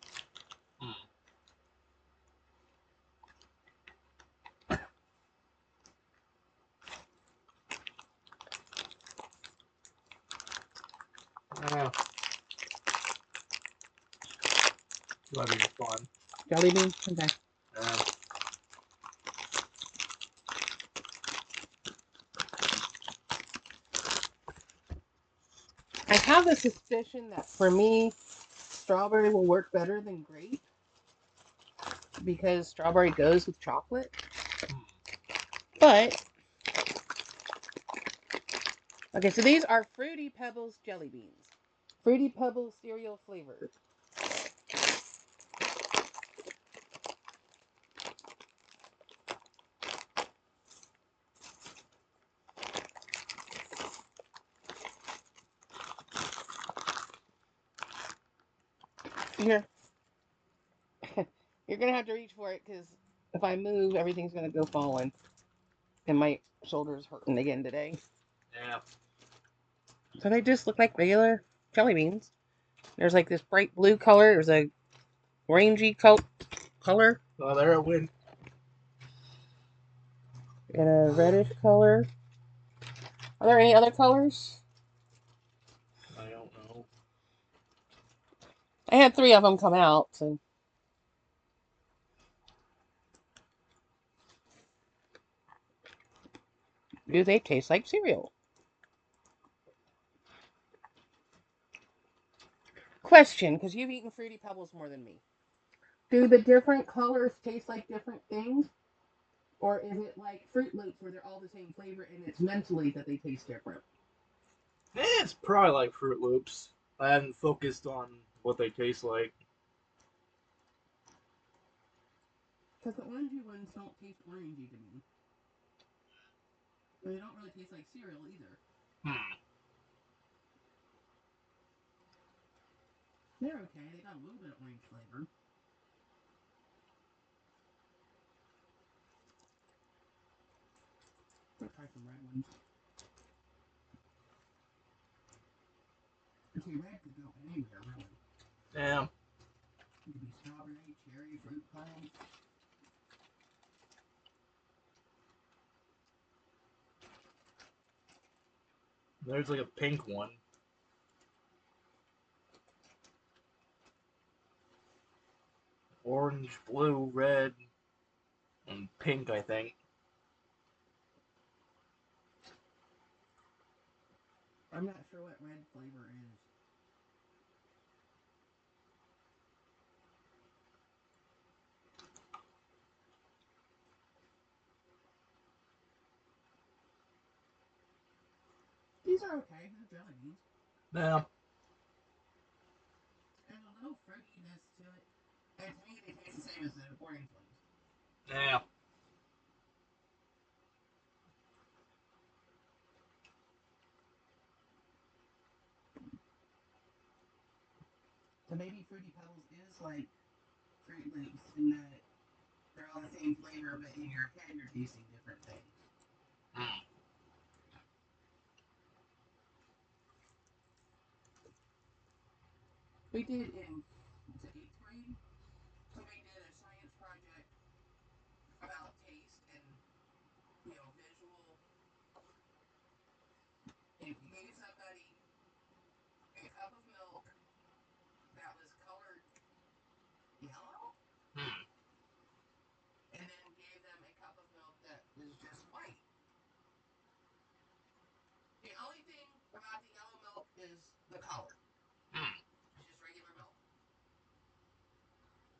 Yeah. That'd be fun. Jelly bean? Okay. Yeah. I have a suspicion that for me, strawberry will work better than grape because strawberry goes with chocolate. But, okay, so these are Fruity Pebbles jelly beans. Fruity Pebbles cereal flavor. Here. You're going to have to reach for it because if I move, everything's going to go falling. And my shoulder's hurting again today. Yeah. So they just look like regular jelly beans. There's like this bright blue color. There's a orangey color. Oh, there it went. And a reddish color. Are there any other colors? I don't know. I had 3 of them come out, so. Do they taste like cereal? Question, because you've eaten Fruity Pebbles more than me. Do the different colors taste like different things? Or is it like Fruit Loops where they're all the same flavor and it's mentally that they taste different? It's probably like Fruit Loops. I haven't focused on what they taste like. Because the orangey ones don't taste orangey to me. They don't really taste like cereal either. They're okay. They got a little bit of orange flavor. Let's try some red ones. See, red could go anywhere, really. Yeah. It could be strawberry, cherry, fruit punch. There's like a pink one. Orange, blue, red, and pink, I think. I'm not sure what red flavor is. These are okay. They're jelly beans. Yeah. There's a little fruitiness to it. And to me, they taste the same as the orange ones. Yeah. So maybe Fruity Pebbles is like Fruit Loops in that they're all the same flavor, but in your head you're tasting different things. We did in, was it 8th grade? Somebody did a science project about taste and, visual. If you gave somebody a cup of milk that was colored yellow, and then gave them a cup of milk that was just white. The only thing about the yellow milk is the color. It's just regular milk.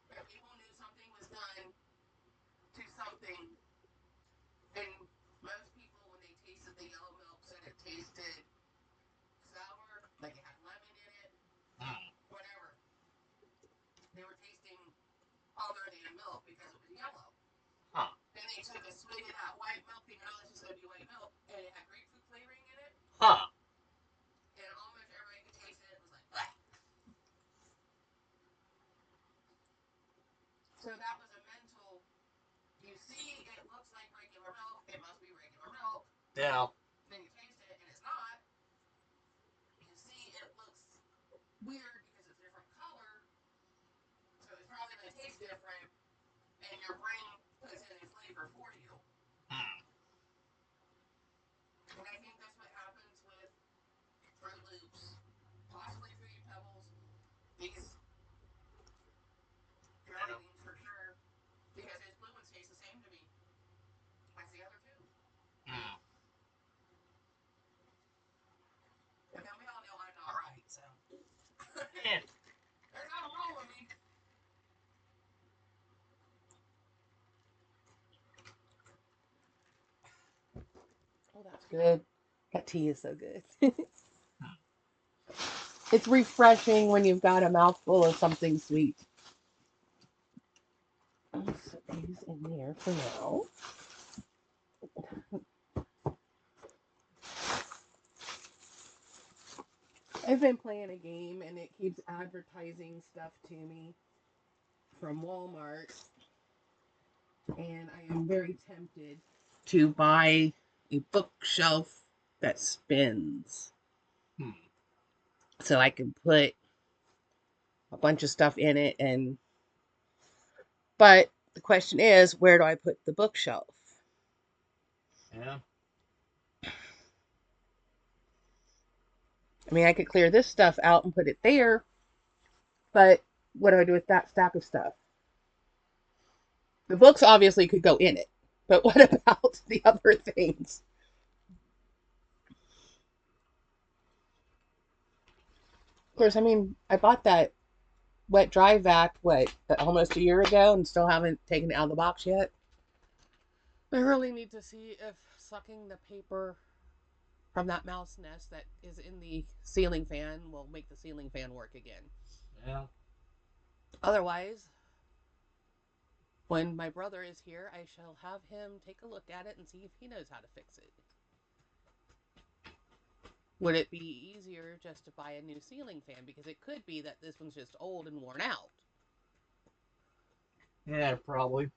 But people knew something was done to something, and most people, when they tasted the yellow milk, said it tasted sour, like it had lemon in it, whatever. They were tasting other than milk because it was yellow. Then they took a swig of that white milk, thinking, oh, this is going to be white milk, and it had grapefruit flavoring in it. And almost everybody could taste it. It was like, bleh. So that was a mental, you see, it looks like regular milk, it must be regular milk. Yeah. Then you taste it, and it's not. You see, it looks weird because it's a different color, so it's probably going to taste different, and your brain puts in a flavor for you. And I think that's what happens with Fruit Loops, possibly Fruity Pebbles, these jelly beans for sure, because those blue ones taste the same to me as the other two. But then we all know I'm not right, so. There's nothing wrong with me. Oh, that's good. That tea is so good. It's refreshing when you've got a mouthful of something sweet. I'll put these in there for now. I've been playing a game and it keeps advertising stuff to me from Walmart. And I am very tempted to buy a bookshelf that spins. So I can put a bunch of stuff in it but the question is, where do I put the bookshelf? Yeah. I mean, I could clear this stuff out and put it there, but what do I do with that stack of stuff? The books obviously could go in it, but what about the other things? Of course, I mean, I bought that wet dry vac, almost a year ago and still haven't taken it out of the box yet. I really need to see if sucking the paper from that mouse nest that is in the ceiling fan will make the ceiling fan work again. Yeah. Otherwise, when my brother is here, I shall have him take a look at it and see if he knows how to fix it. Would it be easier just to buy a new ceiling fan? Because it could be that this one's just old and worn out. Yeah, probably.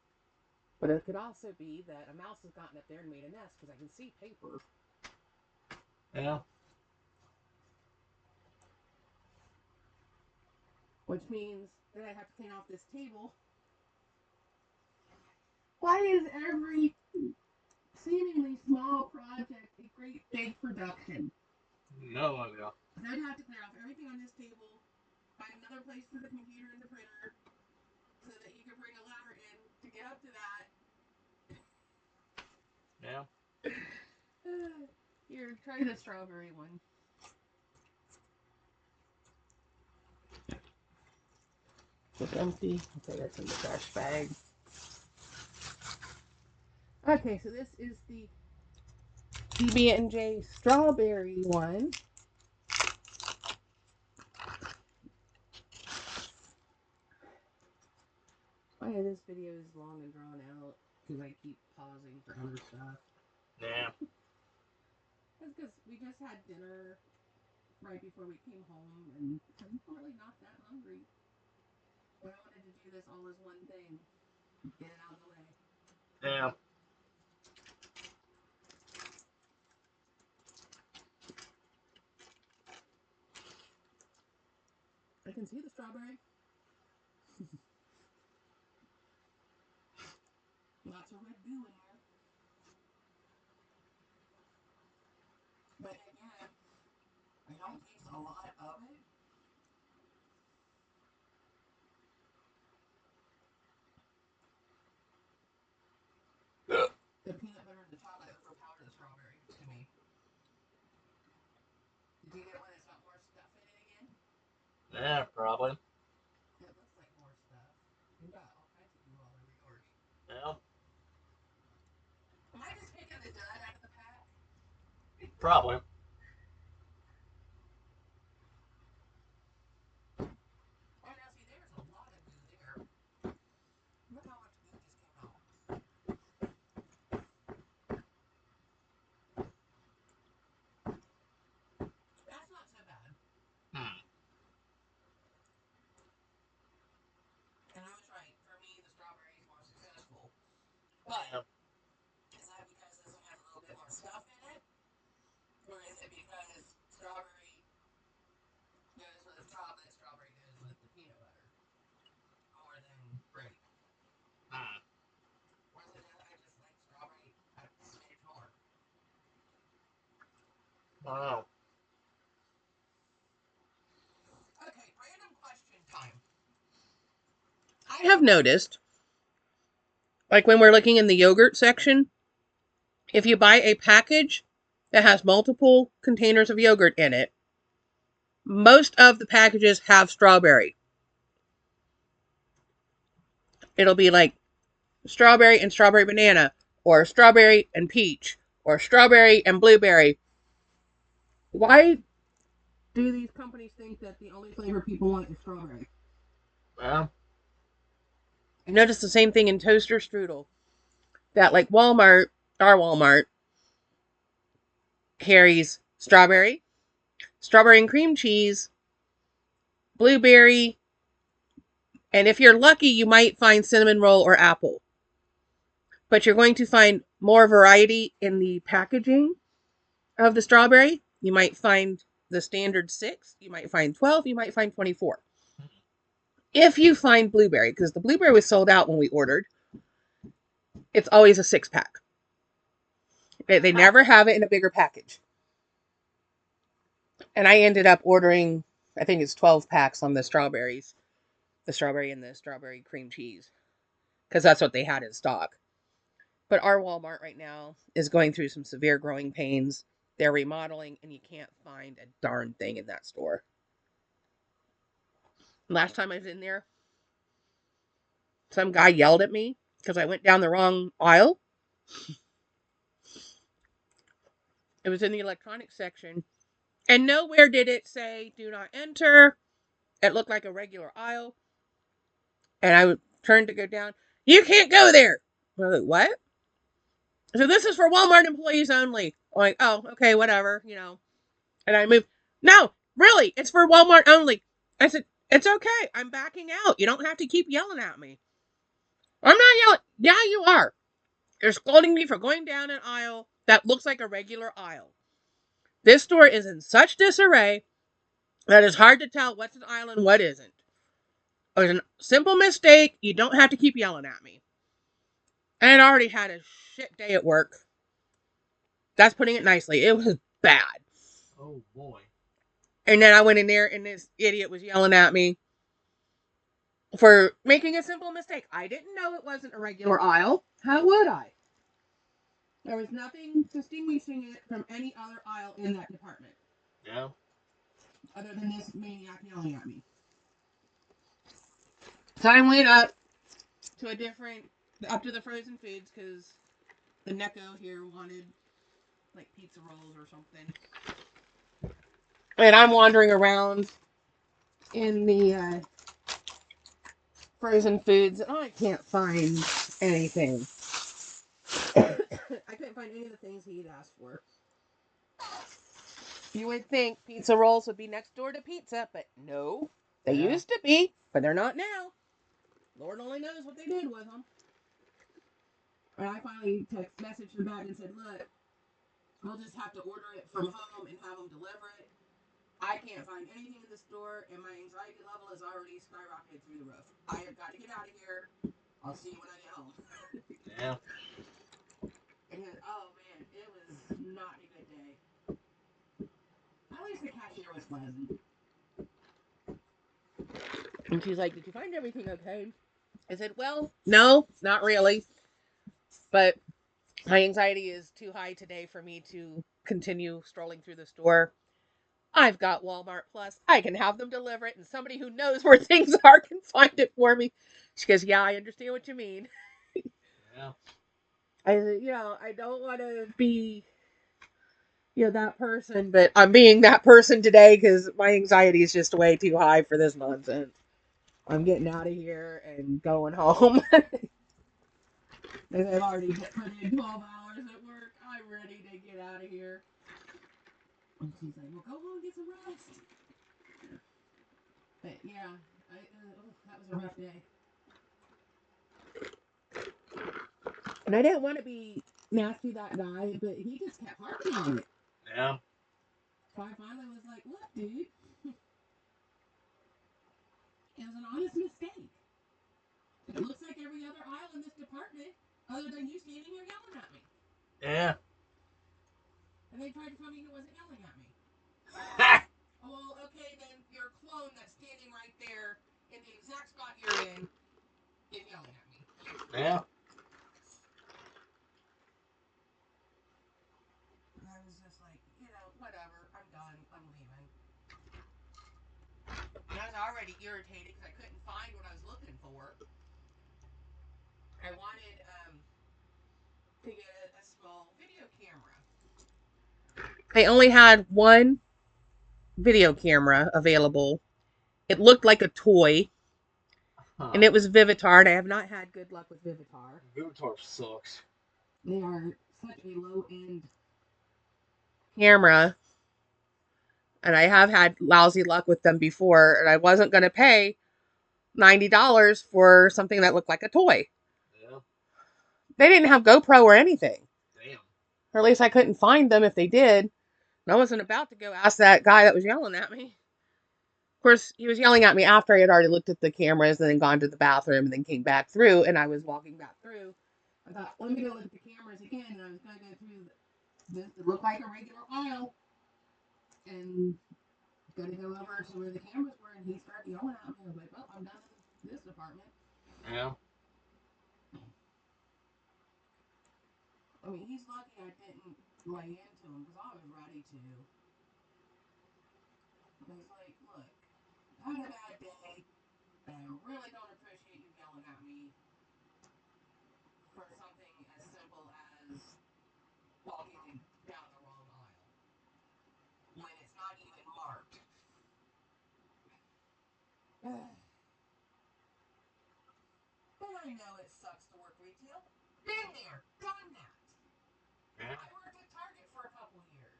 But it could also be that a mouse has gotten up there and made a nest, because I can see paper. Yeah. Which means that I have to clean off this table. Why is every seemingly small project a great big production? No idea. I'd have to clear off everything on this table, find another place for the computer and the printer, so that you can bring a ladder in to get up to that. Yeah. Here, try the strawberry one. It's empty. Okay, that's in the trash bag. Okay, so this is the PB&J strawberry one. Why this video is long and drawn out because I keep pausing for other stuff. Yeah. That's because we just had dinner right before we came home, and I'm really not that hungry. But I wanted to do this all as one thing. Get it out of the way. Yeah. I can see the strawberry. Lots of red goo in there. But again, I don't taste a lot of it. The peanut butter and the chocolate overpower the strawberry to me. Did you get one that's got more stuff in it again? Yeah, probably. It looks like more stuff. You've got all kinds of goo all over yours. Yeah. Am I just picking the dud out of the pack? Probably. Oh, now see, there's a lot of goo there. Look how much goo just came out. That's not so bad. And I was right. For me, the strawberry is more successful. But Yeah. is that because this one has a little bit more stuff in it? Or is it because strawberry goes with chocolate, strawberry goes with the peanut butter? More than grape. Or is it that I just like strawberry a smidge more? Wow. Okay, random question time. I have noticed, like when we're looking in the yogurt section, if you buy a package that has multiple containers of yogurt in it, most of the packages have strawberry. It'll be like strawberry and strawberry banana, or strawberry and peach, or strawberry and blueberry. Why do these companies think that the only flavor people want is strawberry? Yeah. I noticed the same thing in toaster strudel. That like Walmart, our Walmart, carries strawberry, strawberry and cream cheese, blueberry, and if you're lucky, you might find cinnamon roll or apple. But you're going to find more variety in the packaging of the strawberry. You might find the standard 6, you might find 12, you might find 24. If you find blueberry, because the blueberry was sold out when we ordered, it's always a 6-pack. They never have it in a bigger package. And I ended up ordering, I think it's 12 packs on the strawberries, the strawberry and the strawberry cream cheese, because that's what they had in stock. But our Walmart right now is going through some severe growing pains. They're remodeling, and you can't find a darn thing in that store. Last time I was in there, some guy yelled at me because I went down the wrong aisle. It was in the electronics section. And nowhere did it say, do not enter. It looked like a regular aisle. And I turned to go down. You can't go there. I was like, what? So this is for Walmart employees only. I'm like, oh, okay, whatever, And I moved. No, really, it's for Walmart only. I said, it's okay. I'm backing out. You don't have to keep yelling at me. I'm not yelling. Yeah, you are. You're scolding me for going down an aisle that looks like a regular aisle. This store is in such disarray that it's hard to tell what's an aisle and what isn't. It was a simple mistake. You don't have to keep yelling at me. And I already had a shit day at work. That's putting it nicely. It was bad. Oh boy. And then I went in there and this idiot was yelling at me for making a simple mistake. I didn't know it wasn't a regular aisle. How would I? There was nothing distinguishing it from any other aisle in that department. Yeah. Other than this maniac yelling at me. So I went up to the frozen foods because the Necco here wanted like pizza rolls or something. And I'm wandering around in the frozen foods and I can't find anything. I couldn't find any of the things he'd asked for. You would think pizza rolls would be next door to pizza, but no. They used to be, but they're not now. Lord only knows what they did with them. And I finally messaged him back and said, look, we'll just have to order it from home and have them deliver it. I can't find anything in the store, and my anxiety level is already skyrocketed through the roof. I have got to get out of here. I'll see you when I get home. Yeah. And oh man, it was not a good day. At least the cashier was pleasant. And she's like, did you find everything okay? I said, well, no, not really. But my anxiety is too high today for me to continue strolling through the store. I've got Walmart Plus. I can have them deliver it, and somebody who knows where things are can find it for me. She goes, yeah, I understand what you mean. Yeah. I said, I don't want to be, that person, but I'm being that person today because my anxiety is just way too high for this nonsense. I'm getting out of here and going home. I've already put in 12 hours at work. I'm ready to get out of here. And she's like, well, go home and get some rest. But yeah, that was a rough day. And I didn't want to be nasty that guy, but he just kept harping on it. Yeah. So I finally was like, look, dude, it was an honest mistake. It looks like every other aisle in this department, other than you standing here yelling at me. Yeah. And they tried to tell me he wasn't yelling at me. Oh, well, okay, then your clone that's standing right there in the exact spot you're in is yelling at me. Yeah. And I was just like, whatever, I'm done, I'm leaving. And I was already irritated because I couldn't find what I was looking for. I wanted to get a small video camera. They only had one video camera available. It looked like a toy. And it was Vivitar, and I have not had good luck with Vivitar. Vivitar sucks. They are such a low-end camera, and I have had lousy luck with them before, and I wasn't going to pay $90 for something that looked like a toy. Yeah. They didn't have GoPro or anything. Damn. Or at least I couldn't find them if they did. And I wasn't about to go ask that guy that was yelling at me. Of course, he was yelling at me after I had already looked at the cameras and then gone to the bathroom and then came back through, and I was walking back through. I thought, let me go look at the cameras again, and I was going to go through this. It looked like a regular aisle. And going to go over to where the cameras were, and he started yelling at me. I was like, well, I'm done in this department. Yeah. I mean, he's lucky I didn't lay into him because I was ready to. I was like, look, I had a bad day, and I really don't appreciate you yelling at me for something as simple as walking down the wrong aisle. But I know it sucks to work retail. Been there, done that. Yeah. I worked at Target for a couple years.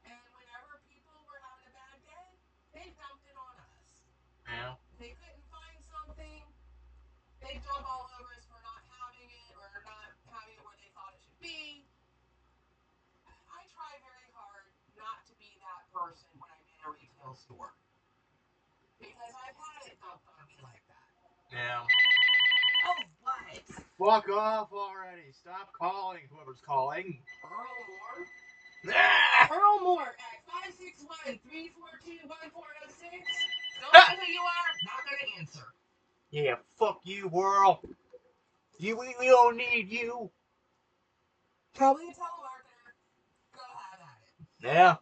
And whenever people were having a bad day, they dumped it on us. Yeah. If they couldn't find something, they dump all over us for not having it or not having it where they thought it should be. I try very hard not to be that person when I'm in a retail store. Because I've had it dumped on me like that. Yeah. Oh, what? Fuck off already. Stop calling, whoever's calling. Earl Moore? Ah! Earl Moore at 561-342-1406. Don't know who you are, not gonna answer. Yeah, fuck you, world. We don't need you. Probably a telemarketer. Go have at it. Yeah.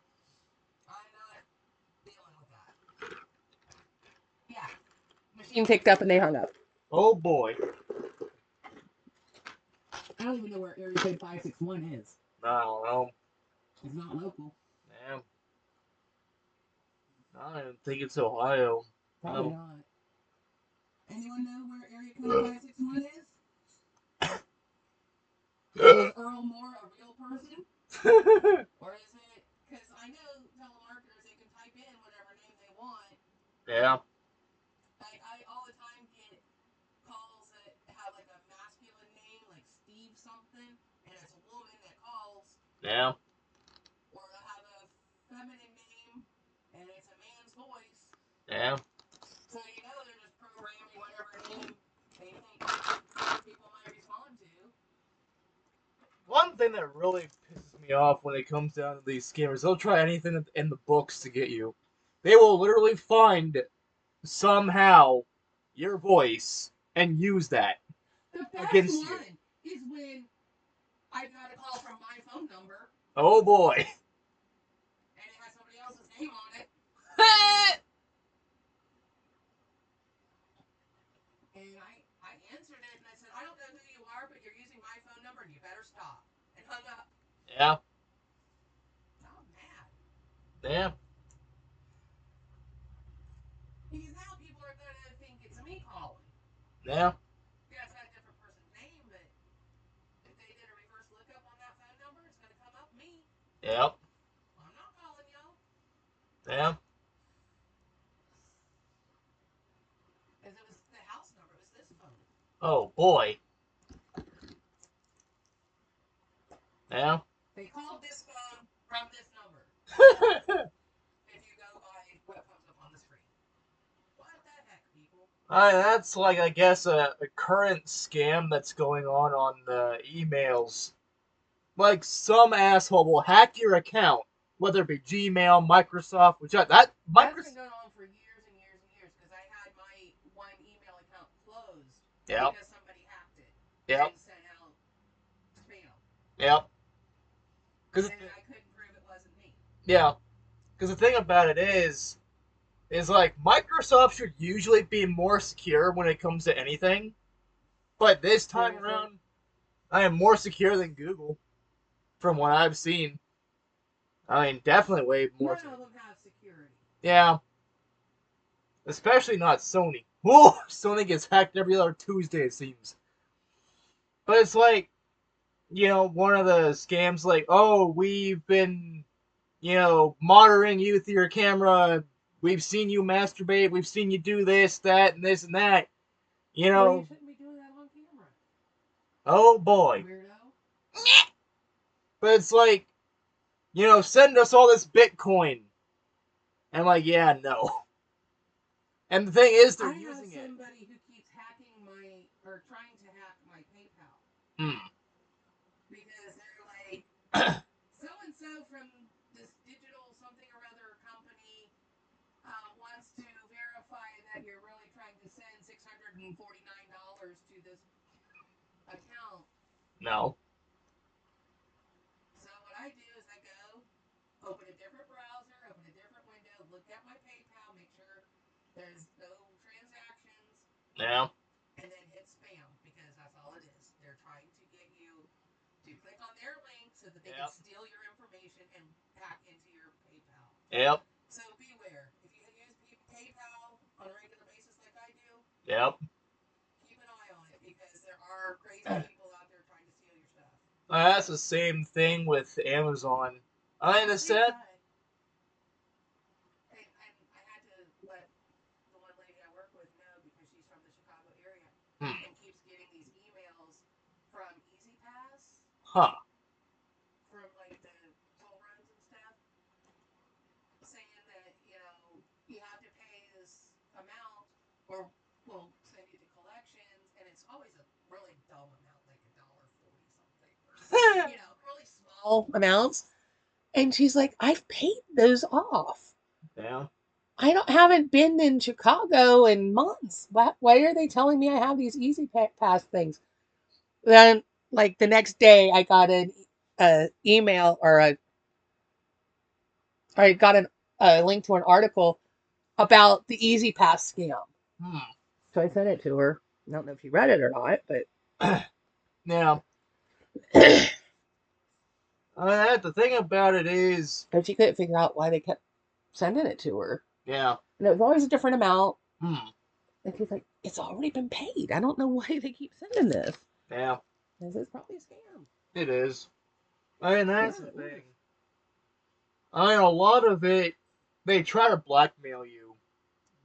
I'm not dealing with that. Yeah. Machine picked up and they hung up. Oh boy. I don't even know where area code 561 is. I don't know. It's not local. Yeah. I don't even think it's Ohio. Probably not. Anyone know where area code 561 is? Is Earl Moore a real person? Or is it, because I know telemarketers, they can type in whatever name they want. Yeah. Like, I all the time get calls that have like a masculine name, like Steve something, and it's a woman that calls. Yeah. Or they'll have a feminine name, and it's a man's voice. Yeah. So you know they're just programming whatever name they think people might respond to. One thing that really pisses me off when it comes down to these scammers, they'll try anything in the books to get you. They will literally find somehow your voice and use that The best against you. one is when I got a call from my phone number. Oh boy. And it has somebody else's name on it. And I answered it and I said, I don't know who you are, but you're using my phone number and you better stop. And hung up. Yeah. I'm mad. Yeah. Because now people are going to think it's me calling. Yeah. Yeah, it's got a different person's name, but if they did a reverse lookup on that phone number, it's going to come up me. Yep. I'm not calling y'all. Yeah. Because it was the house number. It was this phone. Oh boy. Yeah. They called this phone from this number. If you go by what comes up on the screen. What the heck, people? That's like, I guess, a current scam that's going on the emails. Like, some asshole will hack your account, whether it be Gmail, Microsoft, That's been going on for years and years and years, because I had my one email account closed because somebody hacked it and sent out spam. Yep. And I couldn't prove it wasn't me. Yeah. Because the thing about it is like, Microsoft should usually be more secure when it comes to anything. But this time around, I am more secure than Google, from what I've seen. I mean, definitely way more. None of them have security. Yeah. Especially not Sony. Whoa! Sony gets hacked every other Tuesday, it seems. But it's like, one of the scams, like, oh, we've been, monitoring you through your camera. We've seen you masturbate. We've seen you do this, that, and this and that. Well, you shouldn't be doing that on camera. Oh boy. Weirdo. But it's like, send us all this Bitcoin. And I'm like, yeah, no. And the thing is, they're using it. I have somebody who keeps hacking or trying to hack my PayPal. Because they're like, so-and-so from this digital something or other company wants to verify that you're really trying to send $649 to this account. No. So what I do is I go, open a different browser, open a different window, look at my PayPal, make sure there's no transactions. Yeah. And then hit spam, because that's all it is. They're trying to get you to click on their link so that they can steal your information and hack into your PayPal. Yep. So beware. If you use PayPal on Yep. Keep an eye on it because there are crazy people out there trying to steal your stuff. That's the same thing with Amazon. I understand. And I had to let the one lady I work with know because she's from the Chicago area Hmm. and keeps getting these emails from Easy Pass, Huh. from like the toll roads and stuff, saying that, you have to pay this amount or we'll send you to collections. And it's always a really dumb amount, like $1.40 something, or, really small amounts. And she's like, I've paid those off. Yeah. Haven't been in Chicago in months. Why are they telling me I have these Easy Pass things? Then, like the next day, I got an email I got a link to an article about the Easy Pass scam. Hmm. So I sent it to her. I don't know if she read it or not, Now, but the thing about it is, but she couldn't figure out why they kept sending it to her. yeah. And it was always a different amount. Hmm. And she's like, it's already been paid. I don't know why they keep sending this. Yeah. This is probably a scam. It is. That's Yeah, the it thing. is. A lot of it, they try to blackmail you.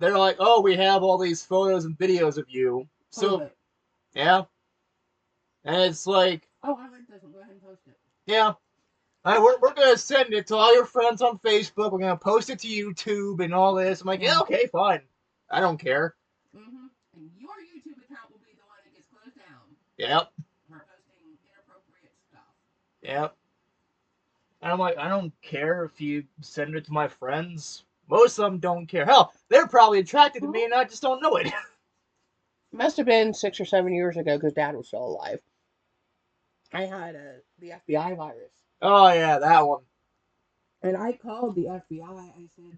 They're like, oh, we have all these photos and videos of you. So, yeah. And it's like, Oh, I read this one. Go ahead and post it. yeah. We're going to send it to all your friends on Facebook. We're going to post it to YouTube and all this. I'm like, yeah, okay, fine. I don't care. Mm-hmm. And your YouTube account will be the one that gets closed down Yep. for posting inappropriate stuff. Yep. And I'm like, I don't care if you send it to my friends. Most of them don't care. Hell, they're probably attracted to me and I just don't know it. Must have been 6 or 7 years ago because Dad was still alive. I had the FBI virus. Oh, yeah, that one. And I called the FBI. I said,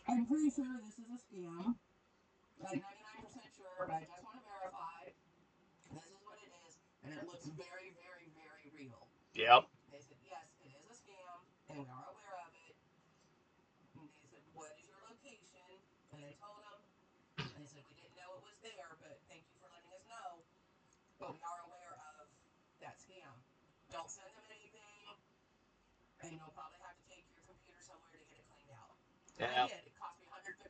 I'm pretty sure this is a scam. Like 99% sure, but I just want to verify. This is what it is. And it looks very, very, very real. Yep. They said, yes, it is a scam, and we are aware of it. And they said, what is your location? And I told them, and they said, we didn't know it was there, but thank you for letting us know. But we are aware of that scam. Don't send them anything, and you'll probably have to take your computer somewhere to get it cleaned out. And I did. It cost me $150 to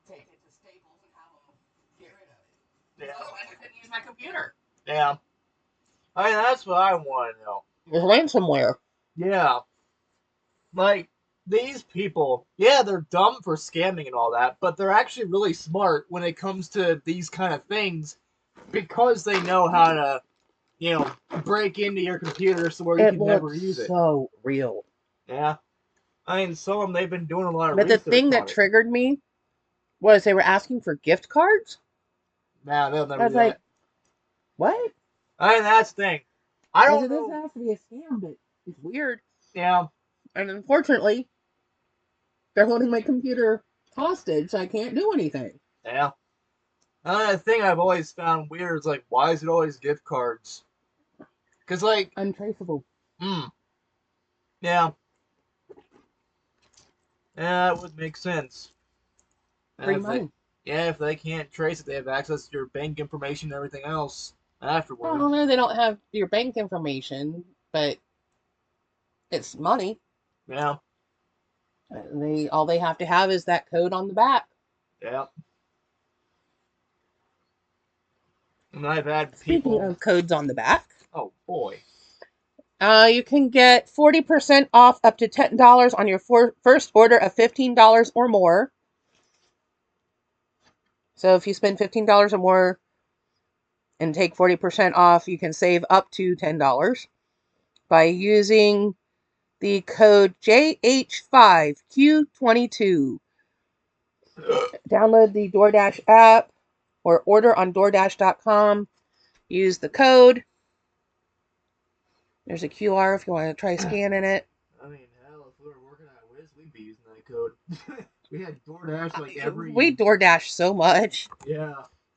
take it to Staples and have them get rid of it. Yeah. Otherwise, I couldn't use my computer. Yeah. That's what I want to know. It was ransomware. Yeah. Like, these people, yeah, they're dumb for scamming and all that, but they're actually really smart when it comes to these kind of things because they know how to, break into your computer so where you can never use it. So real. Yeah. Some of them, they've been doing a lot of But the research thing that on it. triggered me was they were asking for gift cards. Nah, they'll I never was do like, that. what? That's the thing. I don't This know. has to be a scam, but it's weird. Yeah. And unfortunately, they're holding my computer hostage, so I can't do anything. Yeah. The thing I've always found weird is, like, why is it always gift cards? Because, like, Untraceable. yeah. Yeah, that would make sense. Free If they, money. if they can't trace it, they have access to your bank information and everything else afterwards. Well, no, they don't have your bank information, but it's money. Yeah. All they have to have is that code on the back. Yeah. And I've had Speaking people. of codes on the back, Oh boy. you can get 40% off up to $10 on your first order of $15 or more. So if you spend $15 or more and take 40% off, you can save up to $10 by using the code JH5Q22. Download the DoorDash app or order on DoorDash.com. Use the code. There's a QR if you want to try scanning it. I mean, hell, if we were working at Wiz, we'd be using that code. We had DoorDash like every. We DoorDash so much. Yeah.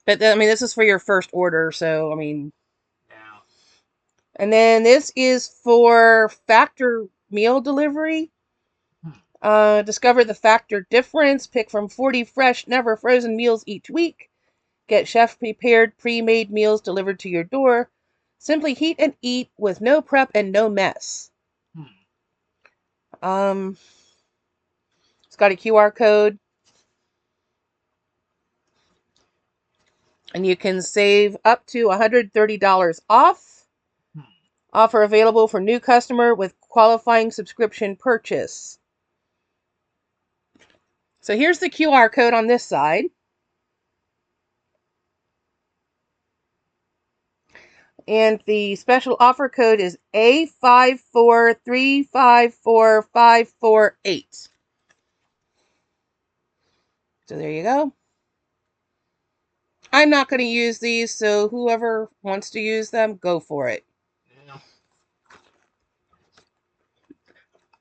But this is for your first order, so Yeah. And then this is for factor meal delivery. Discover the factor difference. Pick from 40 fresh, never frozen meals each week. Get chef-prepared, pre-made meals delivered to your door. Simply heat and eat with no prep and no mess. It's got a QR code. And you can save up to $130 off. Offer available for new customer with qualifying subscription purchase. So here's the QR code on this side. And the special offer code is A543545548. So there you go. I'm not going to use these, so whoever wants to use them, go for it. Yeah.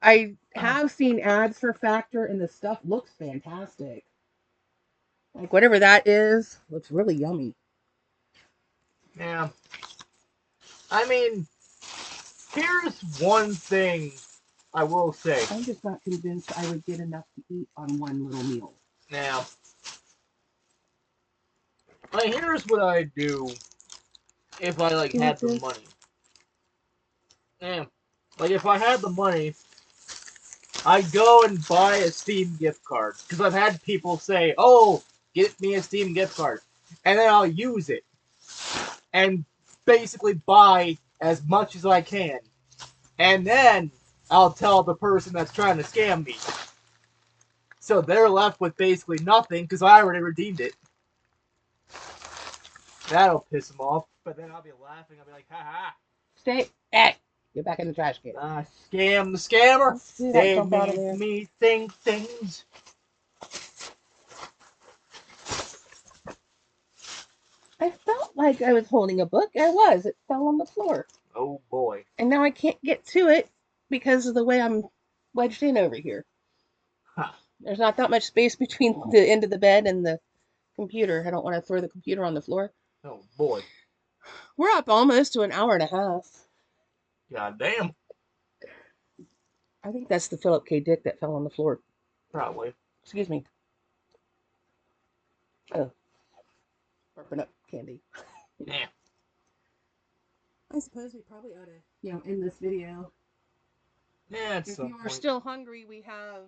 I have seen ads for Factor, and the stuff looks fantastic. Like whatever that is, looks really yummy. Yeah. I mean, here's one thing I will say. I'm just not convinced I would get enough to eat on one little meal. Now, here's what I do if I had the money. Yeah. If I had the money, I'd go and buy a Steam gift card. Because I've had people say, oh, get me a Steam gift card. And then I'll use it. And basically buy as much as I can. And then I'll tell the person that's trying to scam me. So they're left with basically nothing because I already redeemed it. That'll piss them off. But then I'll be laughing. I'll be like, ha. Stay. Hey, get back in the trash can. Scam the scammer. They made me think things. I felt like I was holding a book. I was. It fell on the floor. Oh boy. And now I can't get to it because of the way I'm wedged in over here. Huh. There's not that much space between the end of the bed and the computer. I don't want to throw the computer on the floor. Oh boy. We're up almost to an hour and a half. God damn. I think that's the Philip K. Dick that fell on the floor. Probably. Excuse me. Oh. Burping up candy. Yeah. I suppose we probably ought to, end this video. Yeah, If you are still hungry, we have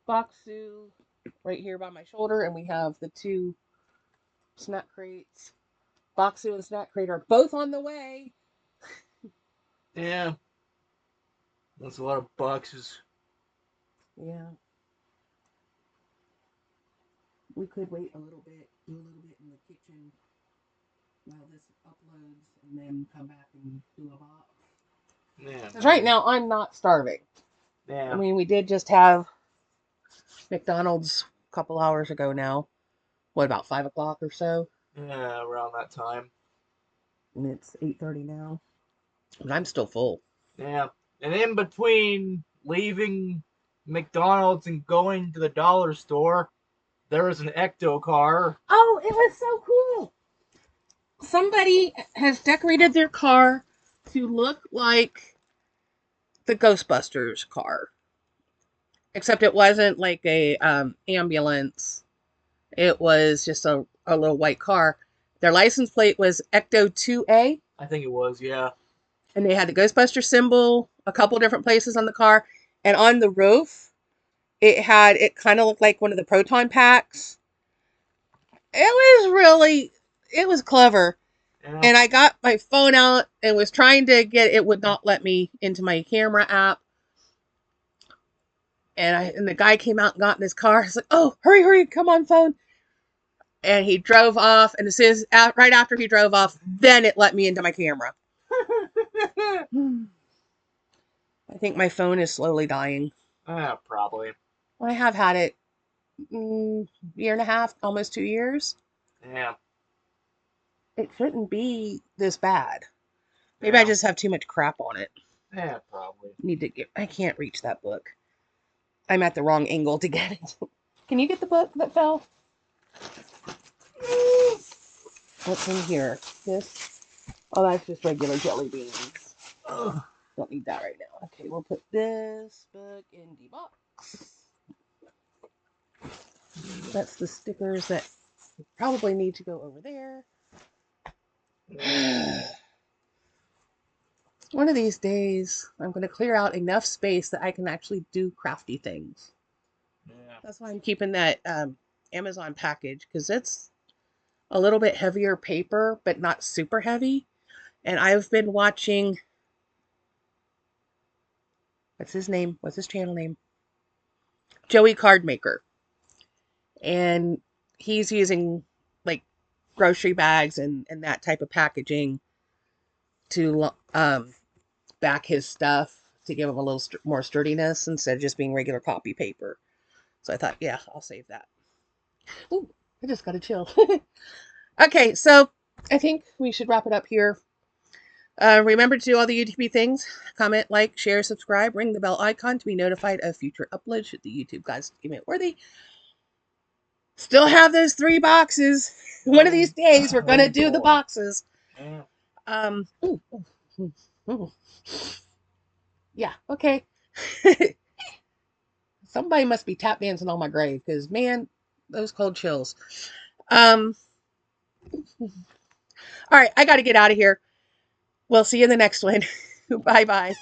Baksu right here by my shoulder, and we have the two snack crates. Baksu and snack crate are both on the way. Yeah. That's a lot of boxes. Yeah. We could wait a little bit, do a little bit in the kitchen while this uploads, and then come back and do a box. Yeah. Because right now, I'm not starving. Yeah. I mean, we did just have McDonald's a couple hours ago now. What, about 5 o'clock or so? Yeah, around that time. And it's 8:30 now. But I'm still full. Yeah. And in between leaving McDonald's and going to the dollar store, there was an Ecto car. Oh, it was so cool. Somebody has decorated their car to look like the Ghostbusters car. Except it wasn't like a ambulance. It was just a little white car. Their license plate was Ecto 2A. I think it was, yeah. And they had the Ghostbuster symbol a couple different places on the car. And on the roof, it kind of looked like one of the proton packs. It was clever. Yeah. And I got my phone out and was trying to it would not let me into my camera app. And the guy came out and got in his car. He's like, oh, hurry, come on, phone. And he drove off. And as soon as, right after he drove off, then it let me into my camera. I think my phone is slowly dying. Probably. I have had it year and a half, almost 2 years. Yeah. It shouldn't be this bad. Maybe I just have too much crap on it. Yeah, probably. I can't reach that book. I'm at the wrong angle to get it. Can you get the book that fell? What's in here? This? Oh, that's just regular jelly beans. Ugh. Don't need that right now. Okay, we'll put this book in the box. That's the stickers that probably need to go over there. One of these days, I'm going to clear out enough space that I can actually do crafty things. Yeah. That's why I'm keeping that Amazon package, because it's a little bit heavier paper, but not super heavy. And I've been watching, what's his name? What's his channel name? Joey Cardmaker. And he's using like grocery bags and that type of packaging to back his stuff to give him a little more sturdiness instead of just being regular copy paper. So I thought, yeah, I'll save that. Ooh, I just got to chill. Okay, so I think we should wrap it up here. Remember to do all the YouTube things. Comment, like, share, subscribe, ring the bell icon to be notified of future uploads should the YouTube guys deem it worthy. Still have those 3 boxes. One of these days, we're going to do the boxes. Ooh, ooh, ooh. Yeah, okay. Somebody must be tap dancing on my grave because, man, those cold chills. All right, I got to get out of here. We'll see you in the next one. Bye-bye.